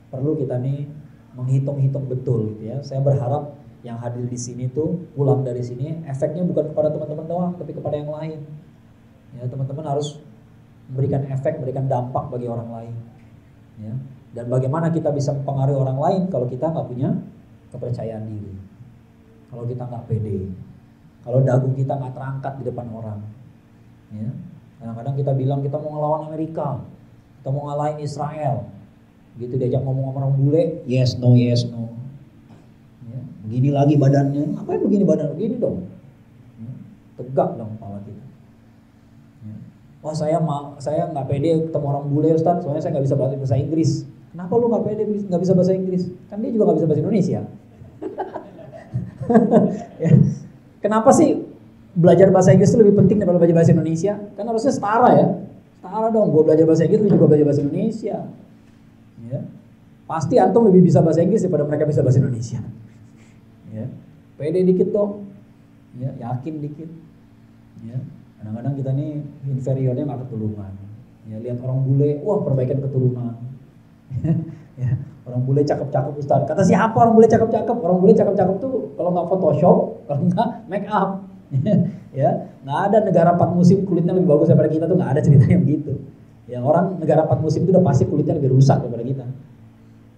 Perlu kita nih menghitung-hitung betul, gitu ya. Saya berharap yang hadir di sini tuh pulang dari sini efeknya bukan kepada teman-teman doang tapi kepada yang lain. Ya, teman-teman harus memberikan efek, memberikan dampak bagi orang lain. Ya. Dan bagaimana kita bisa mempengaruhi orang lain kalau kita nggak punya kepercayaan diri. Kalau kita nggak pede, kalau dagu kita nggak terangkat di depan orang, ya. Kadang-kadang kita bilang kita mau ngelawan Amerika, kita mau ngalahin Israel, gitu diajak ngomong orang bule, yes no, ya. Begini lagi badannya, apa yang begini badan, begini dong, ya. Tegak dong kepala kita. Ya. Wah saya nggak pede ketemu orang bule Ustaz, soalnya saya nggak bisa bahasa Inggris. Kenapa lu nggak pede nggak bisa bahasa Inggris? Kan dia juga nggak bisa bahasa Indonesia. Ya. Kenapa sih belajar bahasa Inggris itu lebih penting daripada belajar bahasa Indonesia? Kan harusnya setara ya. Setara dong, gue belajar bahasa Inggris, lu juga belajar bahasa Indonesia. Ya. Pasti antum lebih bisa bahasa Inggris daripada mereka bisa bahasa Indonesia. Ya. Pede dikit dong. Ya, yakin dikit. Ya. Kadang-kadang kita nih inferiornya nggak ketulungan. Ya, lihat orang bule, wah perbaikan keturunan. Ya. Orang bule cakep-cakep Ustaz. Kata siapa orang bule cakep-cakep? Orang bule cakep-cakep tuh kalau nggak Photoshop, kalau nggak make up. Ya, nggak ada negara 4 musim kulitnya lebih bagus daripada kita tuh, nggak ada cerita yang gitu. Ya, orang negara 4 musim itu udah pasti kulitnya lebih rusak daripada kita.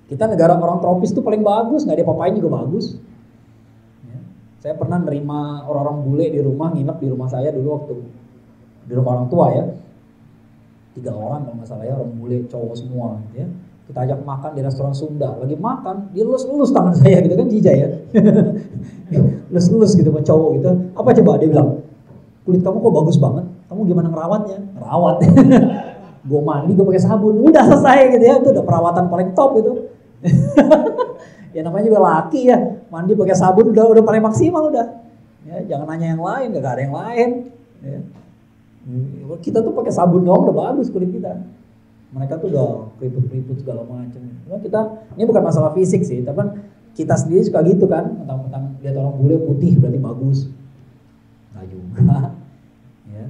Kita negara orang tropis tuh paling bagus, nggak ada apa-apain juga bagus. Ya. Saya pernah nerima orang-orang bule di rumah, nginep di rumah saya dulu waktu di rumah orang tua ya. 3 orang kalau nggak salah ya, orang bule cowok semua, gitu ya. Kita ajak makan di restoran Sunda, lagi makan dia elus tangan saya gitu kan, jijai ya. Elus gitu sama cowok gitu. Apa coba dia bilang, kulit kamu kok bagus banget, kamu gimana ngerawatnya? Ngerawat. Gue mandi gue pakai sabun, udah selesai gitu ya, itu udah perawatan paling top itu. Ya namanya juga laki ya, mandi pakai sabun udah paling maksimal udah. Ya, jangan nanya yang lain, gak ada yang lain. Ya. Kita tuh pakai sabun doang udah bagus kulit kita. Mereka tuh udah keriput segala macam. Nah, ini bukan masalah fisik sih, tapi kita sendiri suka gitu kan, tentang lihat orang bule putih berarti bagus. Nggak juga. Ya.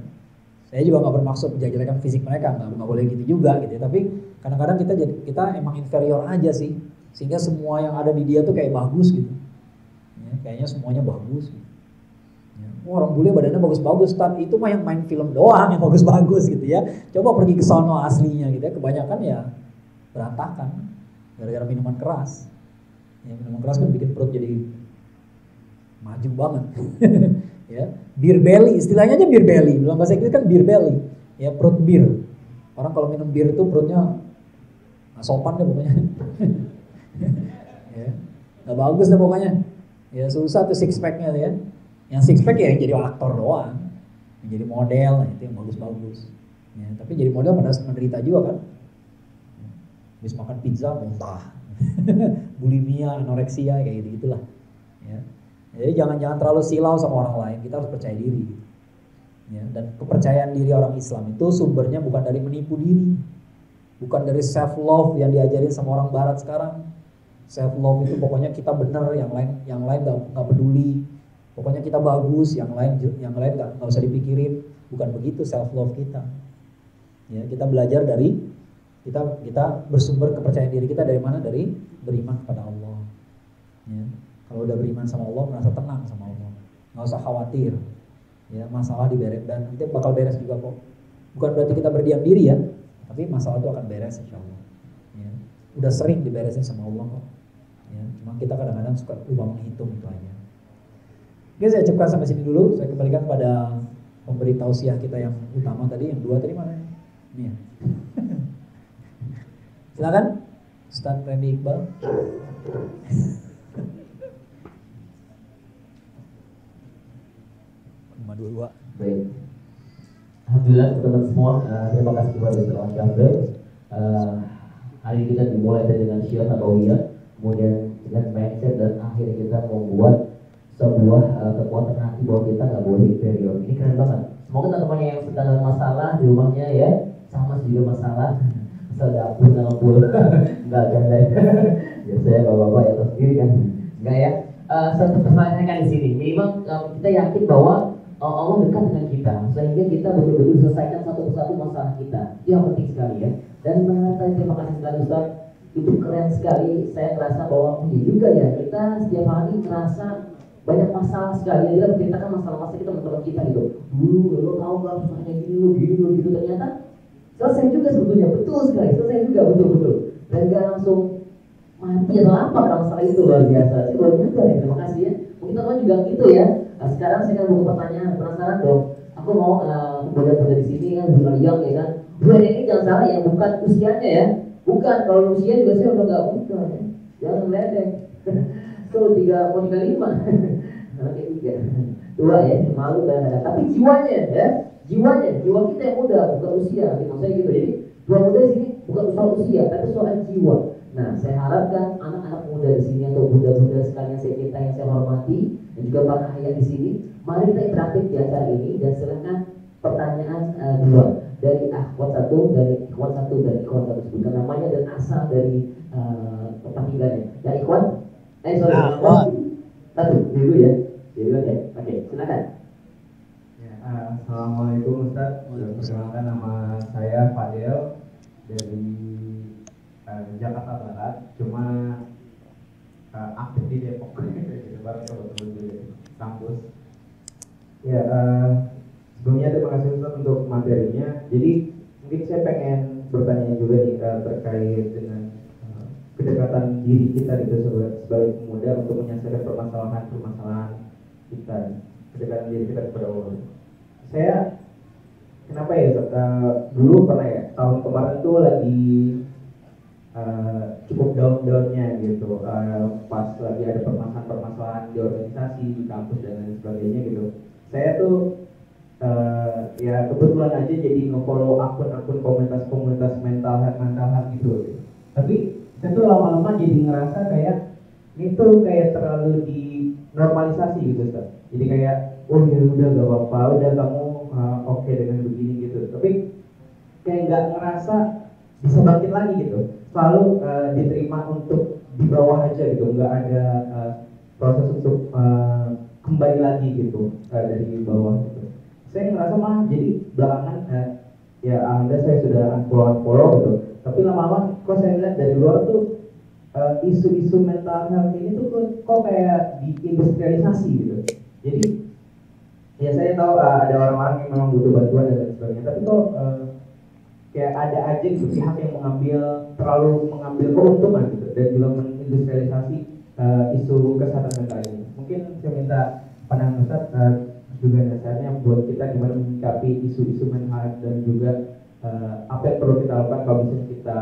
Saya juga nggak bermaksud menjelekkan fisik mereka, nggak boleh gitu juga gitu. Tapi kadang-kadang kita emang inferior aja sih, sehingga semua yang ada di dia tuh kayak bagus gitu. Ya, kayaknya semuanya bagus. Gitu. Ya. Orang bule badannya bagus-bagus, itu mah yang main film doang yang bagus-bagus gitu ya. Coba pergi ke sono aslinya gitu ya, kebanyakan ya berantakan gara-gara minuman keras. Ya, minuman keras kan bikin perut jadi maju banget. Ya, beer belly, istilahnya aja beer belly. Dalam bahasa Inggris kan beer belly. Ya, perut bir. Orang kalau minum bir itu perutnya nggak sopan deh pokoknya. Ya, nggak bagus deh pokoknya. Ya susah tuh six packnya ya. Yang six pack ya yang jadi aktor doang, yang jadi model, nah itu yang bagus-bagus. Ya, tapi jadi model pada menderita juga kan. Habis makan pizza muntah, bulimia, anoreksia kayak gitu-gitulah. Ya. Jadi jangan terlalu silau sama orang lain, kita harus percaya diri. Ya, dan kepercayaan diri orang Islam itu sumbernya bukan dari menipu diri, bukan dari self love yang diajarin sama orang Barat sekarang. Self love itu pokoknya kita benar, yang lain nggak peduli. Pokoknya kita bagus, yang lain nggak usah dipikirin. Bukan begitu self love kita. Ya, kita belajar dari kita bersumber kepercayaan diri kita dari mana? Dari beriman kepada Allah. Ya, kalau udah beriman sama Allah, merasa tenang sama Allah, nggak usah khawatir. Ya, masalah diberes dan nanti bakal beres juga kok. Bukan berarti kita berdiam diri ya, tapi masalah itu akan beres insya Allah. Ya, udah sering diberesin sama Allah kok. Ya, cuma kita kadang-kadang suka lupa menghitung itu aja. Oke, saya cukupkan sampai sini dulu. Saya kembalikan pada pemberi tausiah kita yang utama tadi, yang 2 tadi mana? Ini ya. Silakan, Ustaz Randy Iqbal. Baik. Alhamdulillah teman-teman semua, terima kasih kepada Ustaz Syafril. Hari kita dimulai dengan syiar nabawiyah, kemudian dengan mindset, dan akhirnya kita membuat sebuah kekuatan hati bahwa kita nggak boleh inferior. Ini keren banget. Semoga teman-teman yang sedang ada masalah di rumahnya ya, sama juga masalah dapur ngepul nggak ganda. Biasanya bapak-bapak ya tahu sendiri kan, nggak ya. Satu pertanyaan di sini, memang kita yakin bahwa Allah dekat dengan kita, sehingga kita betul-betul selesaikan satu persatu masalah kita. Itu yang penting sekali ya. Dan terima kasih sekali Ustaz, itu keren sekali. Saya merasa bahwa mungkin juga ya, kita setiap hari merasa banyak masalah sekali. Kita menceritakan masalah-masalah kita teman-teman kita gitu. Dulu lo tahu nggak susahnya gini lo gitu, ternyata selesai juga sebetulnya, betul sekali, selesai juga betul-betul. Dan gak langsung mati atau apa kalau masalah itu luar biasa. Saya baru nyadar ya, terima kasih ya. Mungkin teman-teman juga gitu ya. Nah, sekarang saya akan buka pertanyaan, penasaran dong. Aku mau muda-muda di sini kan berliang ya kan. Bukan ini jangan salah ya, bukan usianya ya. Bukan, kalau usia juga saya udah nggak muda ya. Jangan ledek. So 35 anaknya 3 tua ya, malu dan tapi jiwanya ya, jiwa kita yang muda, bukan usia. Maksud saya gitu. Jadi tua muda di sini bukan soal usia, tapi soal jiwa. Nah, saya harapkan anak-anak muda di sini atau bunda-bunda sekalian saya cinta yang saya hormati dan juga para ayah di sini, mari kita interaktif di acara ini dan silakan pertanyaan dua dari akhwat satu, dari ikhwan satu, dari ikhwan satu sebutkan namanya dan asal dari tempat tinggalnya. Ya ikhwan, satu dulu ya, dulu ya. Oke, silakan. Ya, assalamualaikum Ustaz. Perkenalkan nama saya Fadel dari Jakarta Barat. Cuma aktif di Depok. Barat kebetulan di kampus. Ya, sebelumnya terima kasih Ustaz untuk materinya. Jadi mungkin saya pengen bertanya juga nih terkait dengan kedekatan diri kita gitu sebagai pemuda untuk menyelesaikan permasalahan kita, kedekatan diri kita kepada Allah. Saya kenapa ya dulu pernah ya tahun kemarin tuh lagi cukup down-downnya gitu, pas lagi ada permasalahan di organisasi, di kampus dan lain sebagainya gitu. Saya tuh ya kebetulan aja jadi nge-follow akun-akun komunitas mental health gitu. Tapi saya tuh lama-lama jadi ngerasa kayak ini tuh kayak terlalu dinormalisasi gitu Ustaz. Jadi kayak oh ya udah gak apa-apa, udah kamu oke dengan begini gitu. Tapi kayak nggak ngerasa bisa bangkit lagi gitu. Selalu diterima untuk di bawah aja gitu, nggak ada proses untuk kembali lagi gitu dari bawah gitu. Saya ngerasa malah jadi belakangan ya alhamdulillah saya sudah unfollow gitu. Tapi lama-lama kok saya lihat dari luar tuh isu-isu mental health ini tuh kok kayak diindustrialisasi gitu. Jadi ya saya tahu ada orang-orang yang memang butuh bantuan dan lain sebagainya, tapi kok kayak ada aja gitu pihak yang terlalu mengambil keuntungan gitu dan juga mengindustrialisasi isu kesehatan mental ini. Mungkin saya minta pandangan Ustaz juga dasarnya buat kita gimana menyikapi isu-isu mental health dan juga apa yang perlu kita lakukan kalau misalnya kita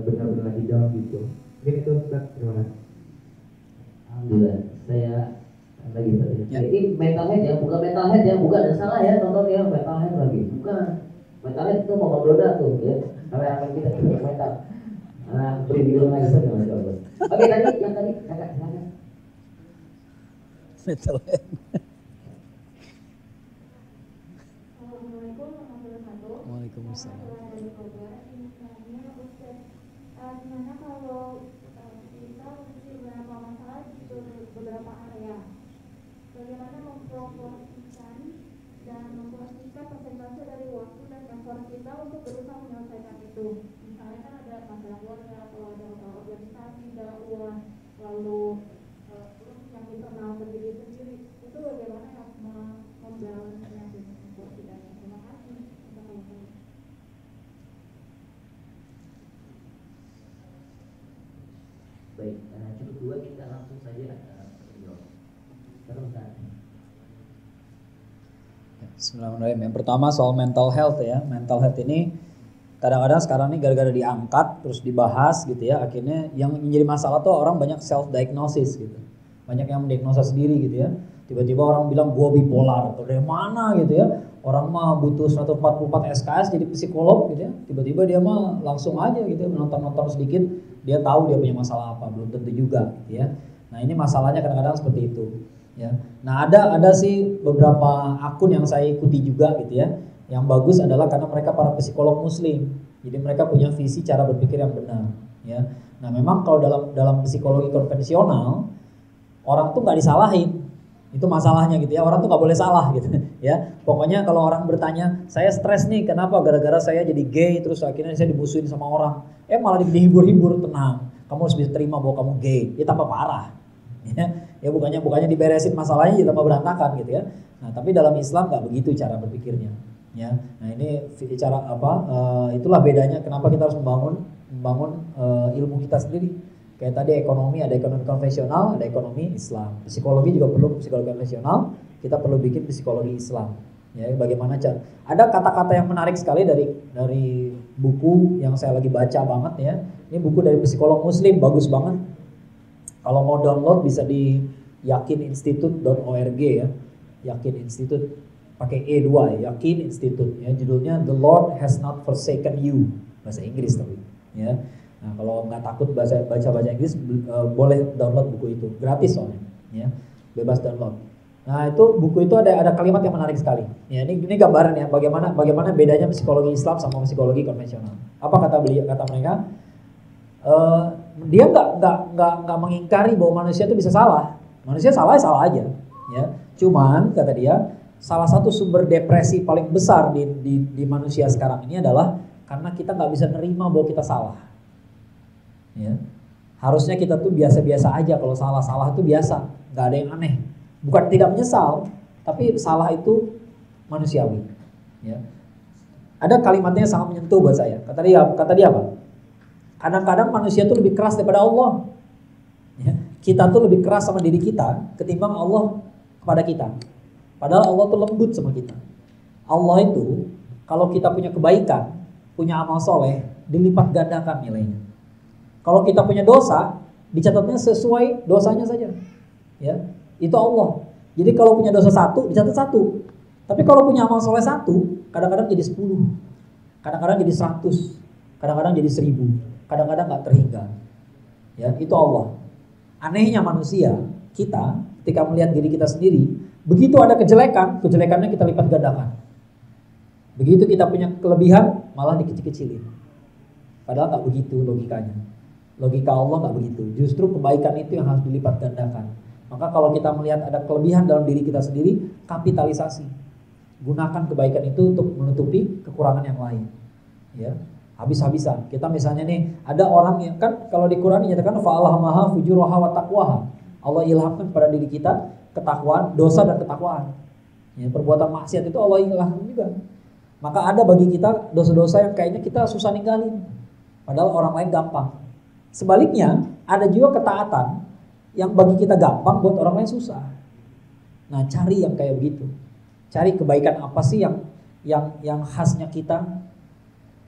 benar-benar lagi down gitu. Mungkin itu Ustaz, terima kasih. Alhamdulillah, saya lagi tadi. Ya. Ini mental health ya, bukan mental health ya, bukan ada salah ya, tonton ya mental health lagi, bukan. Mental health itu mau beroda tuh ya, kalau yang kita mental. Beri video lagi saja Masya Allah. Oke tadi yang tadi kakak silakan. Mental health. Waalaikumsalam. Gimana kalau kita memiliki beberapa masalah di beberapa area, bagaimana mempromosikan dan mempromosikan persentase dari waktu dan effort kita untuk berusaha menyelesaikan itu. Misalnya kan ada masalah keluarga atau ada masalah organisasi, dakwah, lalu yang internal sendiri, itu bagaimana yang membalansinya untuk kita. Terima kasih. Baik, cukup dua kita langsung saja Bismillahirrahmanirrahim. Yang pertama soal mental health ya. Mental health ini kadang-kadang sekarang ini gara-gara diangkat terus dibahas gitu ya, akhirnya yang menjadi masalah tuh orang banyak self diagnosis gitu. Banyak yang mendiagnosa sendiri gitu ya. Tiba-tiba orang bilang gua bipolar atau dari mana gitu ya. Orang mah butuh 144 SKS jadi psikolog gitu ya. Tiba-tiba dia mah langsung aja gitu ya, nonton sedikit dia tahu dia punya masalah apa, belum tentu juga gitu ya. Nah, ini masalahnya kadang-kadang seperti itu ya. Nah, ada sih beberapa akun yang saya ikuti juga gitu ya. Yang bagus adalah karena mereka para psikolog muslim. Jadi mereka punya visi cara berpikir yang benar ya. Nah, memang kalau dalam psikologi konvensional orang tuh nggak disalahin. Itu masalahnya gitu ya, orang tuh nggak boleh salah gitu ya. Pokoknya kalau orang bertanya, saya stres nih, kenapa? Gara-gara saya jadi gay, terus akhirnya saya dimusuhin sama orang. Malah dihibur-hibur, tenang. Kamu harus bisa terima bahwa kamu gay, ya tambah parah. Ya bukannya diberesin masalahnya, ya tambah berantakan gitu ya. Nah tapi dalam Islam nggak begitu cara berpikirnya. Ya, nah ini cara itulah bedanya kenapa kita harus membangun ilmu kita sendiri. Kayak tadi ekonomi, ada ekonomi konvensional, ada ekonomi Islam. Psikologi juga perlu psikologi konvensional, kita perlu bikin psikologi Islam. Ya, bagaimana cara? Ada kata-kata yang menarik sekali dari buku yang saya lagi baca banget ya. Ini buku dari psikolog Muslim, bagus banget. Kalau mau download bisa di yakininstitute.org ya. Yakin Institute pakai E2 ya, Yakin Institute ya. Judulnya The Lord Has Not Forsaken You, bahasa Inggris tapi ya. Nah, kalau nggak takut baca Inggris boleh download buku itu, gratis soalnya ya. Bebas download. Nah, itu buku itu ada kalimat yang menarik sekali. Ya, ini gambaran ya bagaimana bedanya psikologi Islam sama psikologi konvensional. Apa kata mereka? Dia nggak mengingkari bahwa manusia itu bisa salah. Manusia salah ya salah aja. Ya, cuman kata dia salah satu sumber depresi paling besar di manusia sekarang ini adalah karena kita nggak bisa nerima bahwa kita salah. Ya, harusnya kita tuh biasa-biasa aja kalau salah itu biasa, nggak ada yang aneh. Bukan tidak menyesal, tapi salah itu manusiawi. Ya. Ada kalimatnya yang sangat menyentuh buat saya. Kata dia apa? Kadang-kadang manusia itu lebih keras daripada Allah. Ya. Kita tuh lebih keras sama diri kita ketimbang Allah kepada kita. Padahal Allah tuh lembut sama kita. Allah itu kalau kita punya kebaikan, punya amal soleh, dilipat gandakan nilainya. Kalau kita punya dosa, dicatatnya sesuai dosanya saja. Ya. Itu Allah. Jadi kalau punya dosa 1, dicatat 1. Tapi kalau punya amal soleh 1, kadang-kadang jadi 10. Kadang-kadang jadi 100. Kadang-kadang jadi 1000. Kadang-kadang gak terhingga. Ya, itu Allah. Anehnya manusia, kita ketika melihat diri kita sendiri, begitu ada kejelekannya kita lipat gandakan. Begitu kita punya kelebihan, malah dikecil-kecilin. Padahal gak begitu logikanya. Logika Allah gak begitu. Justru kebaikan itu yang harus dilipat gandakan. Maka kalau kita melihat ada kelebihan dalam diri kita sendiri, kapitalisasi. Gunakan kebaikan itu untuk menutupi kekurangan yang lain. Ya, habis-habisan. Kita misalnya nih, ada orang yang kan kalau di Quran dinyatakan fa'alhamaha fujuraha wa taqwaha. Allah ilhamkan pada diri kita ketakwaan, dosa dan ketakwaan. Ya, perbuatan maksiat itu Allah ilhamkan juga. Maka ada bagi kita dosa-dosa yang kayaknya kita susah ninggalin. Padahal orang lain gampang. Sebaliknya, ada juga ketaatan yang bagi kita gampang buat orang lain susah. Nah, cari yang kayak begitu. Cari kebaikan apa sih yang khasnya kita?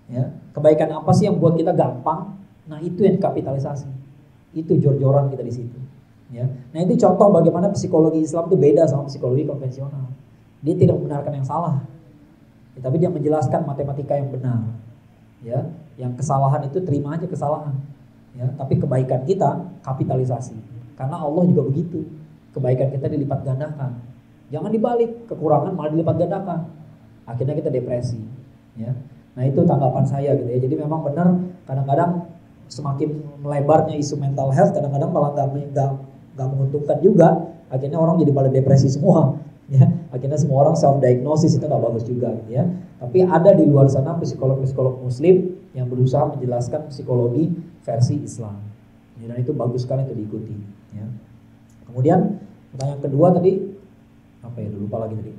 Ya, kebaikan apa sih yang buat kita gampang? Nah, itu yang kapitalisasi. Itu jor-joran kita di situ. Ya. Nah, itu contoh bagaimana psikologi Islam itu beda sama psikologi konvensional. Dia tidak membenarkan yang salah, ya, tapi dia menjelaskan matematika yang benar. Ya, yang kesalahan itu terima aja kesalahan. Ya, tapi kebaikan kita kapitalisasi. Karena Allah juga begitu. Kebaikan kita dilipat gandakan. Jangan dibalik, kekurangan malah dilipat gandakan. Akhirnya kita depresi. Ya. Nah, itu tanggapan saya gitu ya. Jadi memang benar kadang-kadang semakin melebarnya isu mental health, kadang-kadang malah nggak menguntungkan juga. Akhirnya orang jadi pada depresi semua. Ya. Akhirnya semua orang self diagnosis, itu nggak bagus juga gitu ya. Tapi ada di luar sana psikolog-psikolog Muslim yang berusaha menjelaskan psikologi versi Islam. Ya, dan itu bagus sekali untuk diikuti. Ya. Kemudian pertanyaan kedua tadi apa ya, lupa lagi tadi.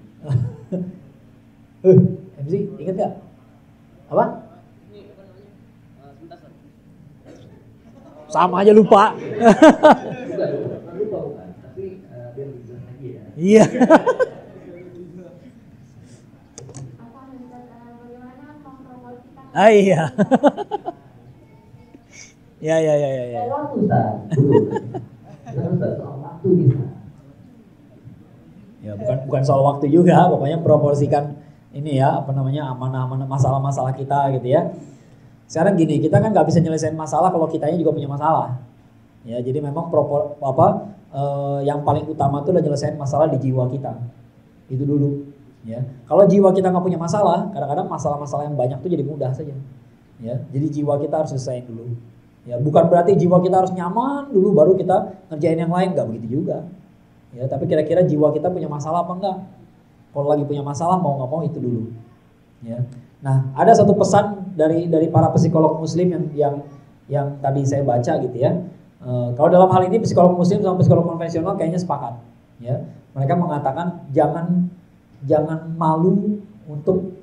MC ingat gak? Apa? Sama aja lupa. Lupa bukan, tapi biar lebih jelas lagi ya. Iya. Bagaimana mempromosikan Iya. Ya. Waktu Ustaz, dulu. Ustaz, soal waktu bisa. Ya, bukan soal waktu juga, pokoknya proporsikan ini ya, apa namanya, amanah-amanah masalah-masalah kita gitu ya. Sekarang gini, kita kan nggak bisa nyelesain masalah kalau kitanya juga punya masalah. Ya, jadi memang yang paling utama itu adalah nyelesain masalah di jiwa kita. Itu dulu. Ya, kalau jiwa kita nggak punya masalah, kadang-kadang masalah-masalah yang banyak itu jadi mudah saja. Ya, jadi jiwa kita harus selesaiin dulu. Ya, bukan berarti jiwa kita harus nyaman dulu baru kita ngerjain yang lain, nggak begitu juga. Ya, tapi kira-kira jiwa kita punya masalah apa enggak? Kalau lagi punya masalah mau nggak mau itu dulu. Ya. Nah, ada satu pesan dari para psikolog Muslim yang tadi saya baca gitu ya. Kalau dalam hal ini psikolog Muslim sama psikolog konvensional kayaknya sepakat. Ya, mereka mengatakan jangan malu untuk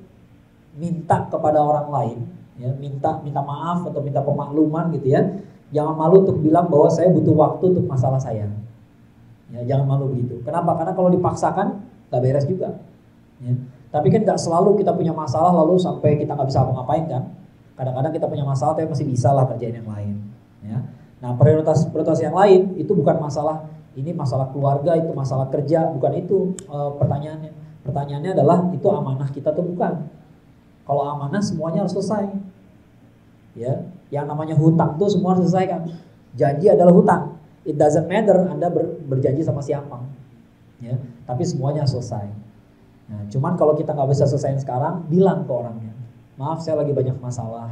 minta kepada orang lain. Ya, minta maaf atau minta pemakluman gitu ya. Jangan malu untuk bilang bahwa saya butuh waktu untuk masalah saya. Ya, jangan malu begitu. Kenapa? Karena kalau dipaksakan nggak beres juga. Ya. Tapi kan nggak selalu kita punya masalah lalu sampai kita nggak bisa apa-ngapain kan. Kadang-kadang kita punya masalah tapi masih bisa lah kerjain yang lain. Ya. Nah prioritas yang lain itu bukan masalah ini masalah keluarga, itu masalah kerja, bukan itu pertanyaannya. Pertanyaannya adalah itu amanah kita atau bukan. Kalau amanah semuanya harus selesai. Ya, yang namanya hutang tuh semua harus selesai kan. Janji adalah hutang. It doesn't matter Anda berjanji sama siapa. Ya, tapi semuanya harus selesai. Nah, cuman kalau kita nggak bisa selesaiin sekarang, bilang ke orangnya, maaf saya lagi banyak masalah,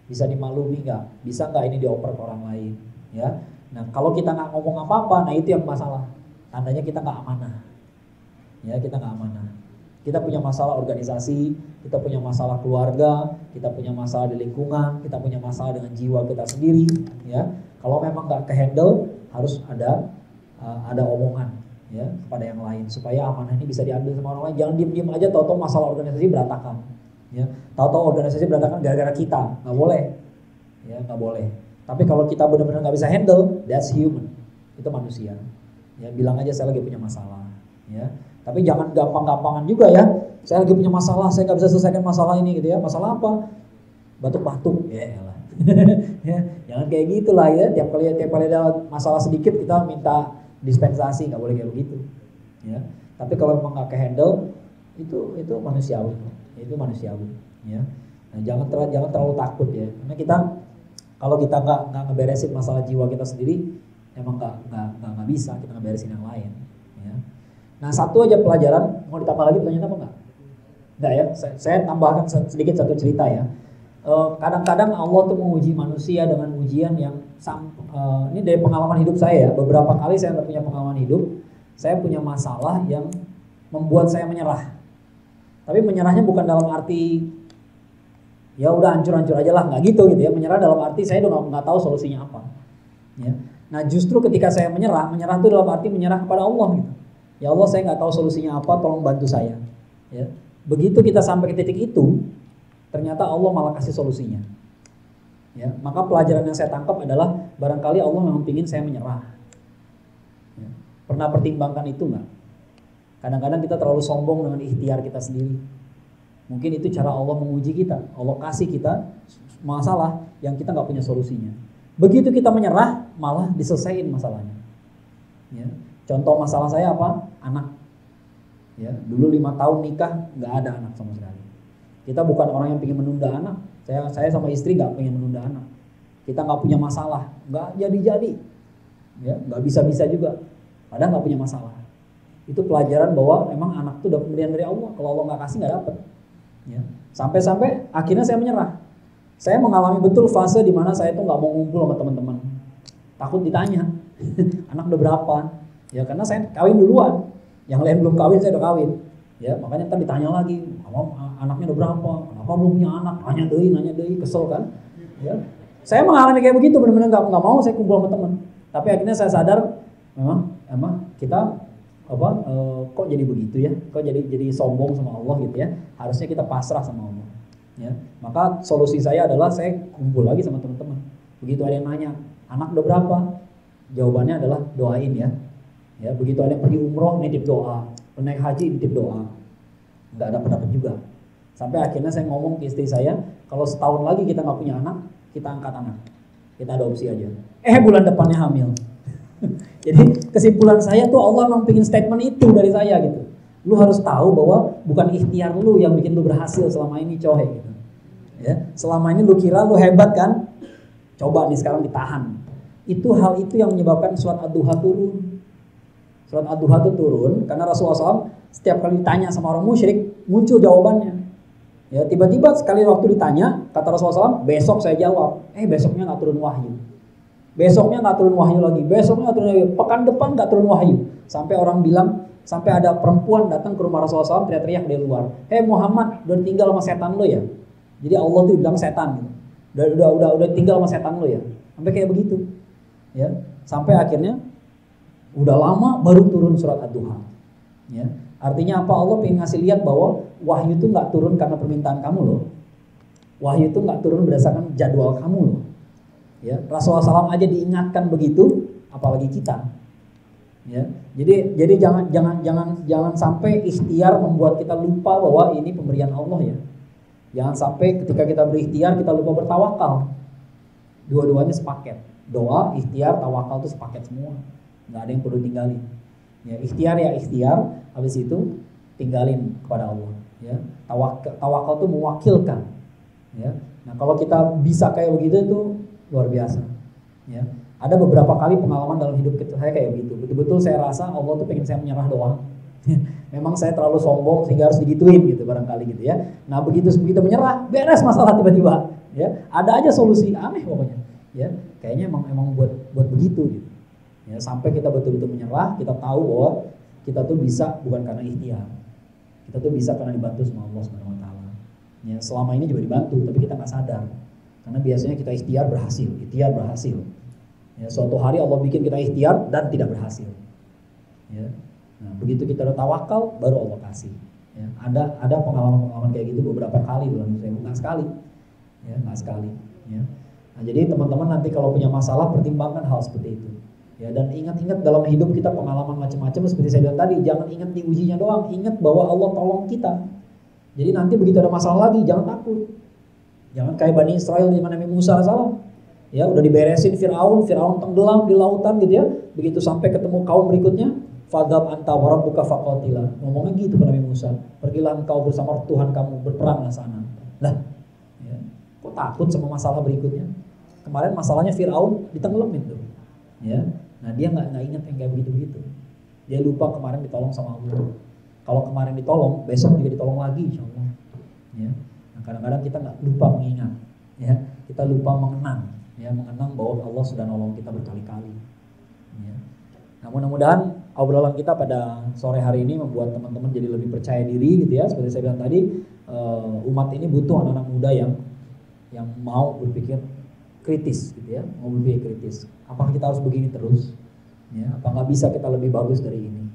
bisa dimaklumi nggak? Bisa nggak ini dioper ke orang lain? Ya, nah kalau kita nggak ngomong apa-apa, nah itu yang masalah. Tandanya kita nggak amanah. Ya, kita nggak amanah. Kita punya masalah organisasi, kita punya masalah keluarga, kita punya masalah di lingkungan, kita punya masalah dengan jiwa kita sendiri. Ya, kalau memang nggak kehandle, harus ada omongan ya kepada yang lain supaya amanah ini bisa diambil sama orang lain. Jangan diem-diem aja tahu-tahu masalah organisasi berantakan. Ya, tahu-tahu organisasi berantakan gara-gara kita, nggak boleh. Ya, nggak boleh. Tapi kalau kita benar-benar nggak bisa handle, that's human. Itu manusia. Ya, bilang aja saya lagi punya masalah. Ya, tapi jangan gampang-gampangan juga ya. Saya lagi punya masalah, saya nggak bisa selesaikan masalah ini gitu ya. Masalah apa? Batuk-batuk. Ya elah. Ya, jangan kayak gitulah ya. Tiap kali ada masalah sedikit kita minta dispensasi, nggak boleh kayak begitu. Ya. Tapi kalau memang nggak kehandle, itu manusiawi. Itu manusiawi. Ya. Nah, jangan terlalu takut ya. Karena kita kalau kita nggak ngeberesin masalah jiwa kita sendiri, emang nggak bisa kita ngeberesin yang lain. Ya. Nah, satu aja pelajaran, mau ditambah lagi pertanyaan apa enggak? Enggak ya, saya tambahkan sedikit satu cerita ya. Kadang-kadang Allah tuh menguji manusia dengan ujian yang ini dari pengalaman hidup saya ya. Beberapa kali saya punya pengalaman hidup, saya punya masalah yang membuat saya menyerah. Tapi menyerahnya bukan dalam arti ya udah hancur-hancur aja lah, nggak gitu ya. Menyerah dalam arti saya udah nggak tahu solusinya apa. Ya. Nah justru ketika saya menyerah itu dalam arti menyerah kepada Allah gitu. Ya Allah saya nggak tahu solusinya apa, tolong bantu saya. Ya. Begitu kita sampai ke titik itu, ternyata Allah malah kasih solusinya. Ya, maka pelajaran yang saya tangkap adalah barangkali Allah memang ingin saya menyerah. Ya. Pernah pertimbangkan itu nggak? Kadang-kadang kita terlalu sombong dengan ikhtiar kita sendiri. Mungkin itu cara Allah menguji kita. Allah kasih kita masalah yang kita nggak punya solusinya. Begitu kita menyerah, malah diselesaikan masalahnya. Ya. Contoh masalah saya apa? Anak. Ya, dulu 5 tahun nikah nggak ada anak sama sekali. Kita bukan orang yang pengen menunda anak. Saya sama istri nggak pengen menunda anak. Kita nggak punya masalah, nggak jadi-jadi, ya nggak bisa-bisa juga. Padahal nggak punya masalah. Itu pelajaran bahwa memang anak itu udah pemberian dari Allah. Kalau Allah nggak kasih nggak dapet. Ya. Sampai akhirnya saya menyerah. Saya mengalami betul fase di mana saya tuh nggak mau ngumpul sama teman-teman. Takut ditanya, anak udah berapa? Ya karena saya kawin duluan. Yang lain belum kawin, saya udah kawin. Ya makanya ntar ditanya lagi, anaknya udah berapa? Kenapa belum punya anak? Nanya deh, kesel kan? Ya. Saya mengalami kayak begitu, benar-benar nggak mau saya kumpul sama teman. Tapi akhirnya saya sadar, memang kita kok jadi begitu ya? Kok jadi sombong sama Allah gitu ya? Harusnya kita pasrah sama Allah. Ya, maka solusi saya adalah saya kumpul lagi sama teman-teman. Begitu ada yang nanya, anak udah berapa? Jawabannya adalah doain ya. Ya, begitu ada yang pergi umroh nitip doa, naik haji nitip doa. Nggak dapat juga. Sampai akhirnya saya ngomong ke istri saya, kalau setahun lagi kita nggak punya anak, kita angkat anak, kita adopsi aja. Bulan depannya hamil. Jadi kesimpulan saya tuh Allah memang bikin statement itu dari saya gitu. Lu harus tahu bahwa bukan ikhtiar lu yang bikin lu berhasil selama ini coy gitu. Ya, selama ini lu kira lu hebat kan? Coba nih sekarang ditahan. Hal itu yang menyebabkan surat Ad-Duha turun. Surat Ad-Duha itu turun karena Rasulullah SAW setiap kali ditanya sama orang musyrik muncul jawabannya. Ya tiba-tiba sekali waktu ditanya kata Rasulullah SAW, besok saya jawab. Besoknya nggak turun wahyu. Besoknya nggak turun wahyu lagi. Besoknya nggak turun wahyu. Pekan depan nggak turun wahyu. Sampai orang bilang, sampai ada perempuan datang ke rumah Rasulullah SAW teriak-teriak dari luar. Muhammad, udah tinggal sama setan lo ya. Jadi Allah tuh bilang setan gitu. Udah tinggal sama setan lo ya. Sampai kayak begitu. Ya, sampai akhirnya udah lama baru turun surat Ad-Duha. Ya. Artinya apa? Allah pengen ngasih lihat bahwa wahyu itu nggak turun karena permintaan kamu loh. Wahyu itu nggak turun berdasarkan jadwal kamu loh. Ya, Rasulullah SAW aja diingatkan begitu, apalagi kita. Ya, jadi jangan sampai ikhtiar membuat kita lupa bahwa ini pemberian Allah ya. Jangan sampai ketika kita berikhtiar kita lupa bertawakal. Dua-duanya sepaket. Doa, ikhtiar, tawakal itu sepaket semua. Nggak ada yang perlu tinggalin. Ya, ikhtiar, habis itu tinggalin kepada Allah. Ya, tawakal itu mewakilkan. Ya, nah kalau kita bisa kayak begitu itu luar biasa. Ya. Ada beberapa kali pengalaman dalam hidup saya kayak begitu. Betul-betul saya rasa Allah tuh pengen saya menyerah doang. Memang saya terlalu sombong sehingga harus digituin gitu barangkali gitu ya. Nah begitu menyerah, beres masalah tiba-tiba. Ya, ada aja solusi aneh pokoknya. Ya, kayaknya emang buat begitu gitu. Ya, sampai kita betul-betul menyerah, kita tahu bahwa kita tuh bisa bukan karena ikhtiar. Kita tuh bisa karena dibantu sama Allah Subhanahu wa taala. Ya, selama ini juga dibantu, tapi kita nggak sadar. Karena biasanya kita ikhtiar berhasil. Ya, suatu hari Allah bikin kita ikhtiar dan tidak berhasil. Ya. Nah, begitu kita udah tawakal, baru Allah kasih. Ya, ada pengalaman kayak gitu beberapa kali dalam hidup saya, bukan sekali. Ya, nggak sekali. Ya. Nah, jadi teman-teman nanti kalau punya masalah pertimbangkan hal seperti itu. Ya, dan ingat-ingat dalam hidup kita pengalaman macam-macam seperti saya bilang tadi, jangan ingat diujinya doang, ingat bahwa Allah tolong kita. Jadi nanti begitu ada masalah lagi, jangan takut. Jangan kayak Bani Israel di mana Nabi Musa alaihissalam. Ya, udah diberesin Firaun tenggelam di lautan gitu ya. Begitu sampai ketemu kaum berikutnya, fadhab anta wa rabbuka faqatila. Ngomongnya gitu ke Nabi Musa, pergilah engkau bersama Tuhan kamu, berperanglah sana. Lah, ya, kok takut sama masalah berikutnya? Kemarin masalahnya Firaun ditenggelamin tuh. Ya. Nah, dia nggak ingat yang kayak begitu. Dia lupa kemarin ditolong sama Allah. Kalau kemarin ditolong, besok juga ditolong lagi insyaallah. Ya. Nah, kadang-kadang kita nggak lupa mengingat, ya. Kita lupa mengenang. Ya, mengenang bahwa Allah sudah nolong kita berkali-kali. Ya. Nah, mudah-mudahan obrolan kita pada sore hari ini membuat teman-teman jadi lebih percaya diri gitu ya. Seperti saya bilang tadi, umat ini butuh anak-anak muda yang mau berpikir kritis gitu ya, mau berpikir kritis. Apakah kita harus begini terus? Ya, apa nggak bisa kita lebih bagus dari ini?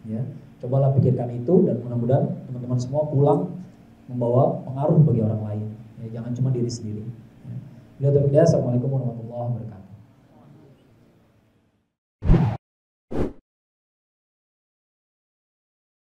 Ya, cobalah pikirkan itu dan mudah-mudahan teman-teman semua pulang membawa pengaruh bagi orang lain. Ya, jangan cuma diri sendiri. Assalamualaikum warahmatullahi wabarakatuh.